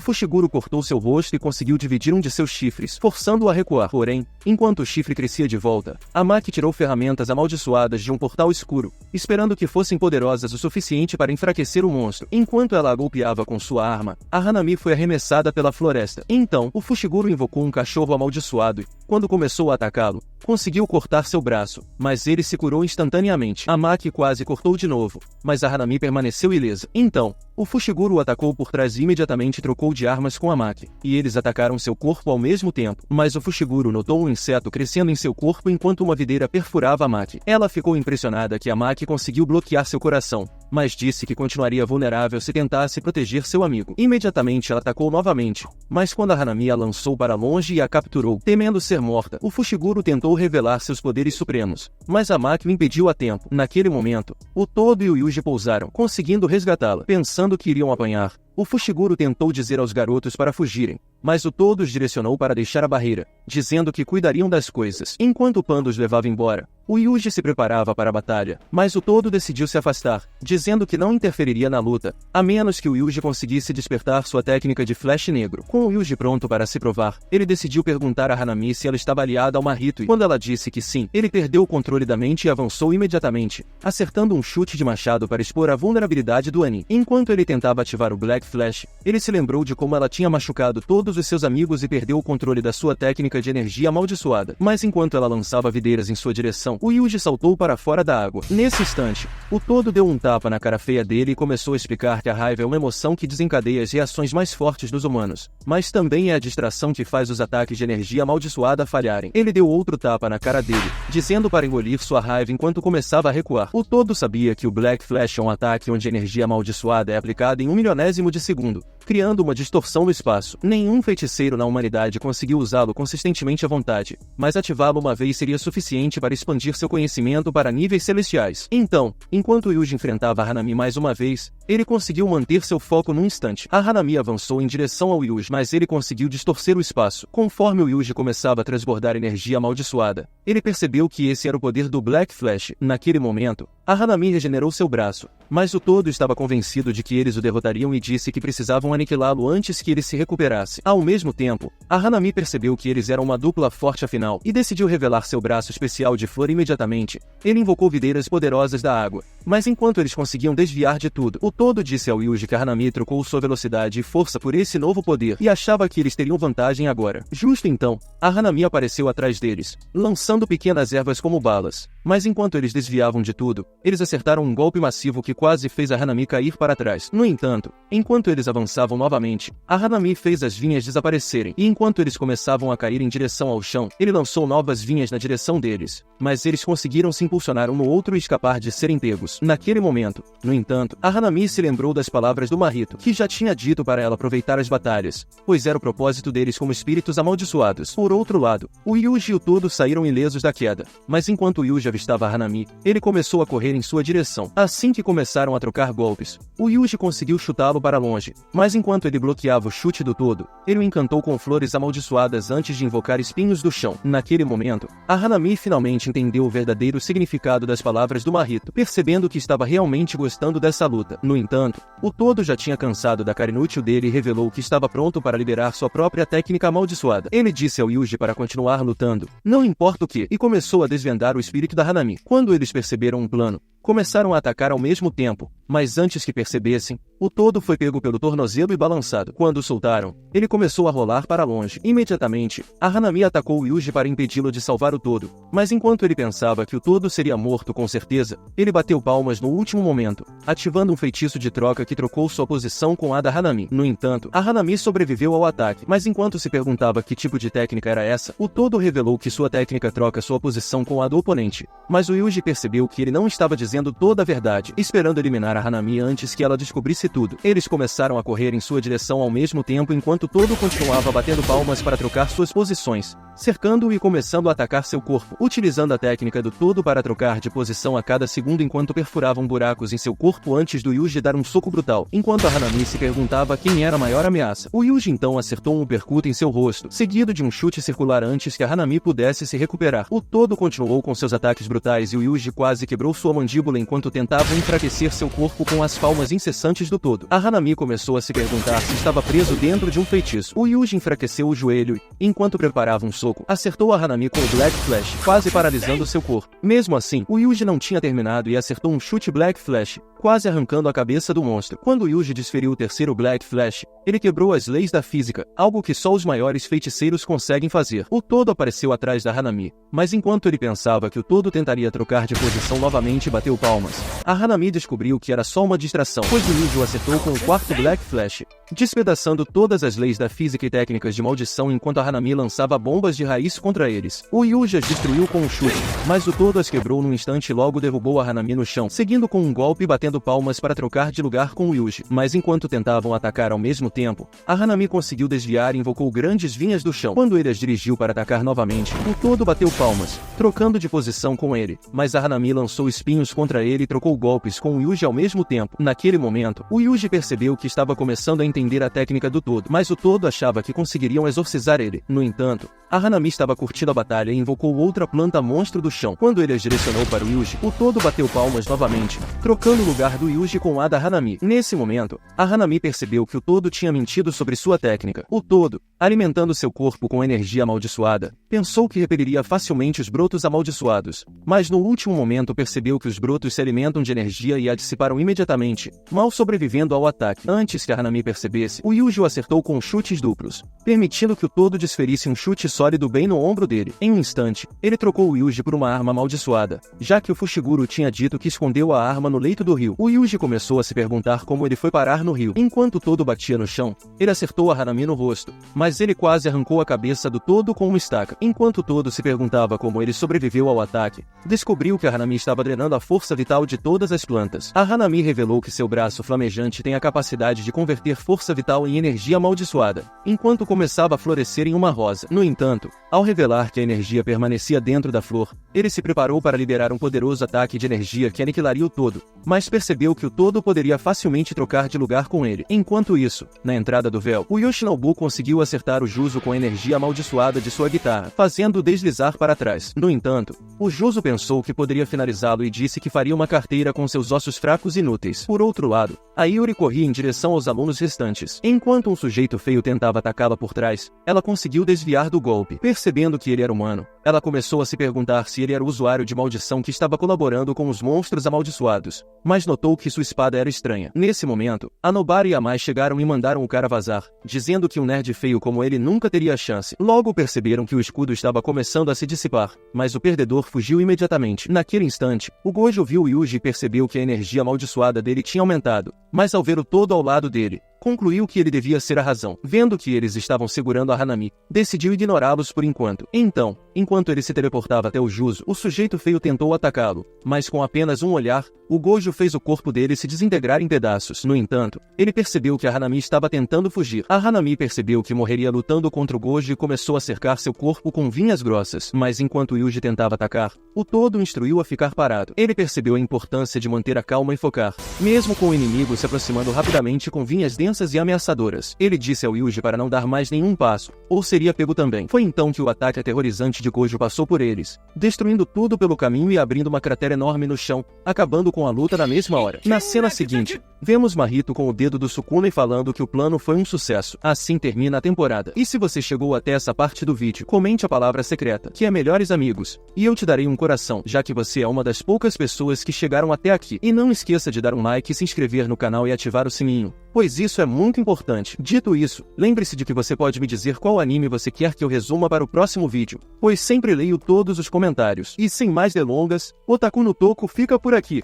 Fushiguro cortou seu rosto e conseguiu dividir um de seus chifres, forçando-o a recuar. Porém, enquanto o chifre crescia de volta, a Maki tirou ferramentas amaldiçoadas de um portal escuro, esperando que fossem poderosas o suficiente para enfraquecer o monstro. Enquanto ela a golpeava com sua arma, a Hanami foi arremessada pela floresta. Então, o Fushiguro invocou um cachorro amaldiçoado e, quando começou a atacá-lo, conseguiu cortar seu braço, mas ele se curou instantaneamente. A Maki quase cortou de novo, mas a Hanami permaneceu ilesa. Então, o Fushiguro o atacou por trás e imediatamente trocou de armas com a Maki, e eles atacaram seu corpo ao mesmo tempo. Mas o Fushiguro notou um inseto crescendo em seu corpo enquanto uma videira perfurava a Maki. Ela ficou impressionada que a Maki conseguiu bloquear seu coração, mas disse que continuaria vulnerável se tentasse proteger seu amigo. Imediatamente ela atacou novamente, mas quando a Hanami a lançou para longe e a capturou, temendo ser morta, o Fushiguro tentou revelar seus poderes supremos, mas a Maki o impediu a tempo. Naquele momento, o Todo e o Yuji pousaram, conseguindo resgatá-la. Pensando que iriam apanhar, o Fushiguro tentou dizer aos garotos para fugirem, mas o Todo os direcionou para deixar a barreira, dizendo que cuidariam das coisas. Enquanto o Panda os levava embora, o Yuji se preparava para a batalha, mas o Todo decidiu se afastar, dizendo que não interferiria na luta, a menos que o Yuji conseguisse despertar sua técnica de flash negro. Com o Yuji pronto para se provar, ele decidiu perguntar a Hanami se ela estava aliada ao Mahito e, quando ela disse que sim, ele perdeu o controle da mente e avançou imediatamente, acertando um chute de machado para expor a vulnerabilidade do Ani. Enquanto ele tentava ativar o Black Flash, ele se lembrou de como ela tinha machucado todos os seus amigos e perdeu o controle da sua técnica de energia amaldiçoada. Mas enquanto ela lançava videiras em sua direção, o Yuji saltou para fora da água. Nesse instante, o Todo deu um tapa na cara feia dele e começou a explicar que a raiva é uma emoção que desencadeia as reações mais fortes dos humanos, mas também é a distração que faz os ataques de energia amaldiçoada falharem. Ele deu outro tapa na cara dele, dizendo para engolir sua raiva enquanto começava a recuar. O Todo sabia que o Black Flash é um ataque onde a energia amaldiçoada é aplicada em 1/1000 de segundo, criando uma distorção no espaço. Nenhum feiticeiro na humanidade conseguiu usá-lo consistentemente à vontade, mas ativá-lo uma vez seria suficiente para expandir seu conhecimento para níveis celestiais. Então, enquanto Yuji enfrentava a Hanami mais uma vez, ele conseguiu manter seu foco num instante. A Hanami avançou em direção ao Yuji, mas ele conseguiu distorcer o espaço. Conforme o Yuji começava a transbordar energia amaldiçoada, ele percebeu que esse era o poder do Black Flash. Naquele momento, a Hanami regenerou seu braço, mas o Todo estava convencido de que eles o derrotariam e disse que precisavam aniquilá-lo antes que ele se recuperasse. Ao mesmo tempo, a Hanami percebeu que eles eram uma dupla forte afinal e decidiu revelar seu braço especial de flor imediatamente. Ele invocou videiras poderosas da água, mas enquanto eles conseguiam desviar de tudo, o Todo disse ao Yuji que a Hanami trocou sua velocidade e força por esse novo poder e achava que eles teriam vantagem agora. Justo então, a Hanami apareceu atrás deles, lançando pequenas ervas como balas. Mas enquanto eles desviavam de tudo, eles acertaram um golpe massivo que quase fez a Hanami cair para trás. No entanto, enquanto eles avançavam novamente, a Hanami fez as vinhas desaparecerem, e enquanto Enquanto eles começavam a cair em direção ao chão, ele lançou novas vinhas na direção deles, mas eles conseguiram se impulsionar um no outro e escapar de serem pegos. Naquele momento, no entanto, a Hanami se lembrou das palavras do Mahito, que já tinha dito para ela aproveitar as batalhas, pois era o propósito deles como espíritos amaldiçoados. Por outro lado, o Yuji e o Todo saíram ilesos da queda, mas enquanto o Yuji avistava a Hanami, ele começou a correr em sua direção. Assim que começaram a trocar golpes, o Yuji conseguiu chutá-lo para longe, mas enquanto ele bloqueava o chute do Todo, ele o encantou com flores amaldiçoadas antes de invocar espinhos do chão. Naquele momento, a Hanami finalmente entendeu o verdadeiro significado das palavras do Mahito, percebendo que estava realmente gostando dessa luta. No entanto, o Todo já tinha cansado da cara inútil dele e revelou que estava pronto para liberar sua própria técnica amaldiçoada. Ele disse ao Yuji para continuar lutando, não importa o que, e começou a desvendar o espírito da Hanami. Quando eles perceberam um plano, começaram a atacar ao mesmo tempo, mas antes que percebessem, o Todo foi pego pelo tornozelo e balançado. Quando o soltaram, ele começou a rolar para longe. Imediatamente, a Hanami atacou o Yuji para impedi-lo de salvar o Todo, mas enquanto ele pensava que o Todo seria morto com certeza, ele bateu palmas no último momento, ativando um feitiço de troca que trocou sua posição com a da Hanami. No entanto, a Hanami sobreviveu ao ataque, mas enquanto se perguntava que tipo de técnica era essa, o Todo revelou que sua técnica troca sua posição com a do oponente. Mas o Yuji percebeu que ele não estava dizendo toda a verdade, esperando eliminar a Hanami antes que ela descobrisse tudo. Eles começaram a correr em sua direção ao mesmo tempo enquanto Todo continuava batendo palmas para trocar suas posições, cercando-o e começando a atacar seu corpo, utilizando a técnica do Todo para trocar de posição a cada segundo enquanto perfuravam buracos em seu corpo antes do Yuji dar um soco brutal. Enquanto a Hanami se perguntava quem era a maior ameaça, o Yuji então acertou um uppercut em seu rosto, seguido de um chute circular antes que a Hanami pudesse se recuperar. O Todo continuou com seus ataques brutais e o Yuji quase quebrou sua mandíbula enquanto tentava enfraquecer seu corpo com as palmas incessantes do Todo. A Hanami começou a se perguntar se estava preso dentro de um feitiço. O Yuji enfraqueceu o joelho e, enquanto preparava um soco, acertou a Hanami com o Black Flash, quase paralisando seu corpo. Mesmo assim, o Yuji não tinha terminado e acertou um chute Black Flash, quase arrancando a cabeça do monstro. Quando o Yuji desferiu o terceiro Black Flash, ele quebrou as leis da física, algo que só os maiores feiticeiros conseguem fazer. O Todo apareceu atrás da Hanami, mas enquanto ele pensava que o Todo tentaria trocar de posição novamente e bateu palmas, a Hanami descobriu que era só uma distração, pois o Yuji o acertou com o quarto Black Flash, despedaçando todas as leis da física e técnicas de maldição enquanto a Hanami lançava bombas de raiz contra eles. O Yuji as destruiu com um chute, mas o Todo as quebrou num instante e logo derrubou a Hanami no chão, seguindo com um golpe e batendo palmas para trocar de lugar com o Yuji. Mas enquanto tentavam atacar ao mesmo tempo, a Hanami conseguiu desviar e invocou grandes vinhas do chão. Quando ele as dirigiu para atacar novamente, o Todo bateu palmas, trocando de posição com ele, mas a Hanami lançou espinhos contra ele e trocou golpes com o Yuji ao mesmo tempo. Naquele momento, o Yuji percebeu que estava começando a entender a técnica do Todo, mas o Todo achava que conseguiriam exorcizar ele. No entanto, a Hanami estava curtindo a batalha e invocou outra planta monstro do chão. Quando ele as direcionou para o Yuji, o Todo bateu palmas novamente, trocando o lugar do Yuji com a da Hanami. Nesse momento, a Hanami percebeu que o Todo tinha mentido sobre sua técnica. O Todo, alimentando seu corpo com energia amaldiçoada, pensou que repeliria facilmente os brotos amaldiçoados, mas no último momento percebeu que os brotos se alimentam de energia e a dissiparam imediatamente, mal sobrevivendo ao ataque. Antes que a Hanami percebesse, o Yuji o acertou com chutes duplos, permitindo que o Todo desferisse um chute sólido bem no ombro dele. Em um instante, ele trocou o Yuji por uma arma amaldiçoada, já que o Fushiguro tinha dito que escondeu a arma no leito do rio. O Yuji começou a se perguntar como ele foi parar no rio. Enquanto o Todo batia no chão, ele acertou a Hanami no rosto, mas ele quase arrancou a cabeça do Todo com uma estaca. Enquanto o Todo se perguntava como ele sobreviveu ao ataque, descobriu que a Hanami estava drenando a força vital de todas as plantas. A Hanami revelou que seu braço flamejante tem a capacidade de converter força vital em energia amaldiçoada, enquanto começava a florescer em uma rosa. No entanto, ao revelar que a energia permanecia dentro da flor, ele se preparou para liberar um poderoso ataque de energia que aniquilaria o Todo, mas percebeu que o Todo poderia facilmente trocar de lugar com ele. Enquanto isso, na entrada do véu, o Yoshinobu conseguiu acertar o Juzo com a energia amaldiçoada de sua guitarra, fazendo-o deslizar para trás. No entanto, o Juzo pensou que poderia finalizá-lo e disse que faria uma carteira com seus ossos fracos e inúteis. Por outro lado, a Yuri corria em direção aos alunos restantes. Enquanto um sujeito feio tentava atacá-la por trás, ela conseguiu desviar do golpe. Percebendo que ele era humano, ela começou a se perguntar se ele era o usuário de maldição que estava colaborando com os monstros amaldiçoados, mas notou que sua espada era estranha. Nesse momento, a Nobara e a Mai chegaram e mandaram o cara vazar, dizendo que um nerd feio como ele nunca teria chance. Logo perceberam que o escudo estava começando a se dissipar, mas o perdedor fugiu imediatamente. Naquele instante, o Gojo viu o Yuji e percebeu que a energia amaldiçoada dele tinha aumentado, mas ao ver o Todo ao lado dele, concluiu que ele devia ser a razão. Vendo que eles estavam segurando a Hanami, decidiu ignorá-los por enquanto. Então, enquanto ele se teleportava até o Juzo, o sujeito feio tentou atacá-lo, mas com apenas um olhar, o Gojo fez o corpo dele se desintegrar em pedaços. No entanto, ele percebeu que a Hanami estava tentando fugir. A Hanami percebeu que morreria lutando contra o Gojo e começou a cercar seu corpo com vinhas grossas. Mas enquanto Yuji tentava atacar, o todo o instruiu a ficar parado. Ele percebeu a importância de manter a calma e focar, mesmo com o inimigo se aproximando rapidamente com vinhas densas e ameaçadoras. Ele disse ao Yuji para não dar mais nenhum passo, ou seria pego também. Foi então que o ataque aterrorizante de Gojo passou por eles, destruindo tudo pelo caminho e abrindo uma cratera enorme no chão, acabando com a luta na mesma hora. Na cena seguinte, vemos Mahito com o dedo do Sukuna falando que o plano foi um sucesso. Assim termina a temporada. E se você chegou até essa parte do vídeo, comente a palavra secreta, que é melhores amigos, e eu te darei um coração, já que você é uma das poucas pessoas que chegaram até aqui. E não esqueça de dar um like, se inscrever no canal e ativar o sininho, pois isso é muito importante. Dito isso, lembre-se de que você pode me dizer qual anime você quer que eu resuma para o próximo vídeo, pois sempre leio todos os comentários. E sem mais delongas, Otaku no Toco fica por aqui.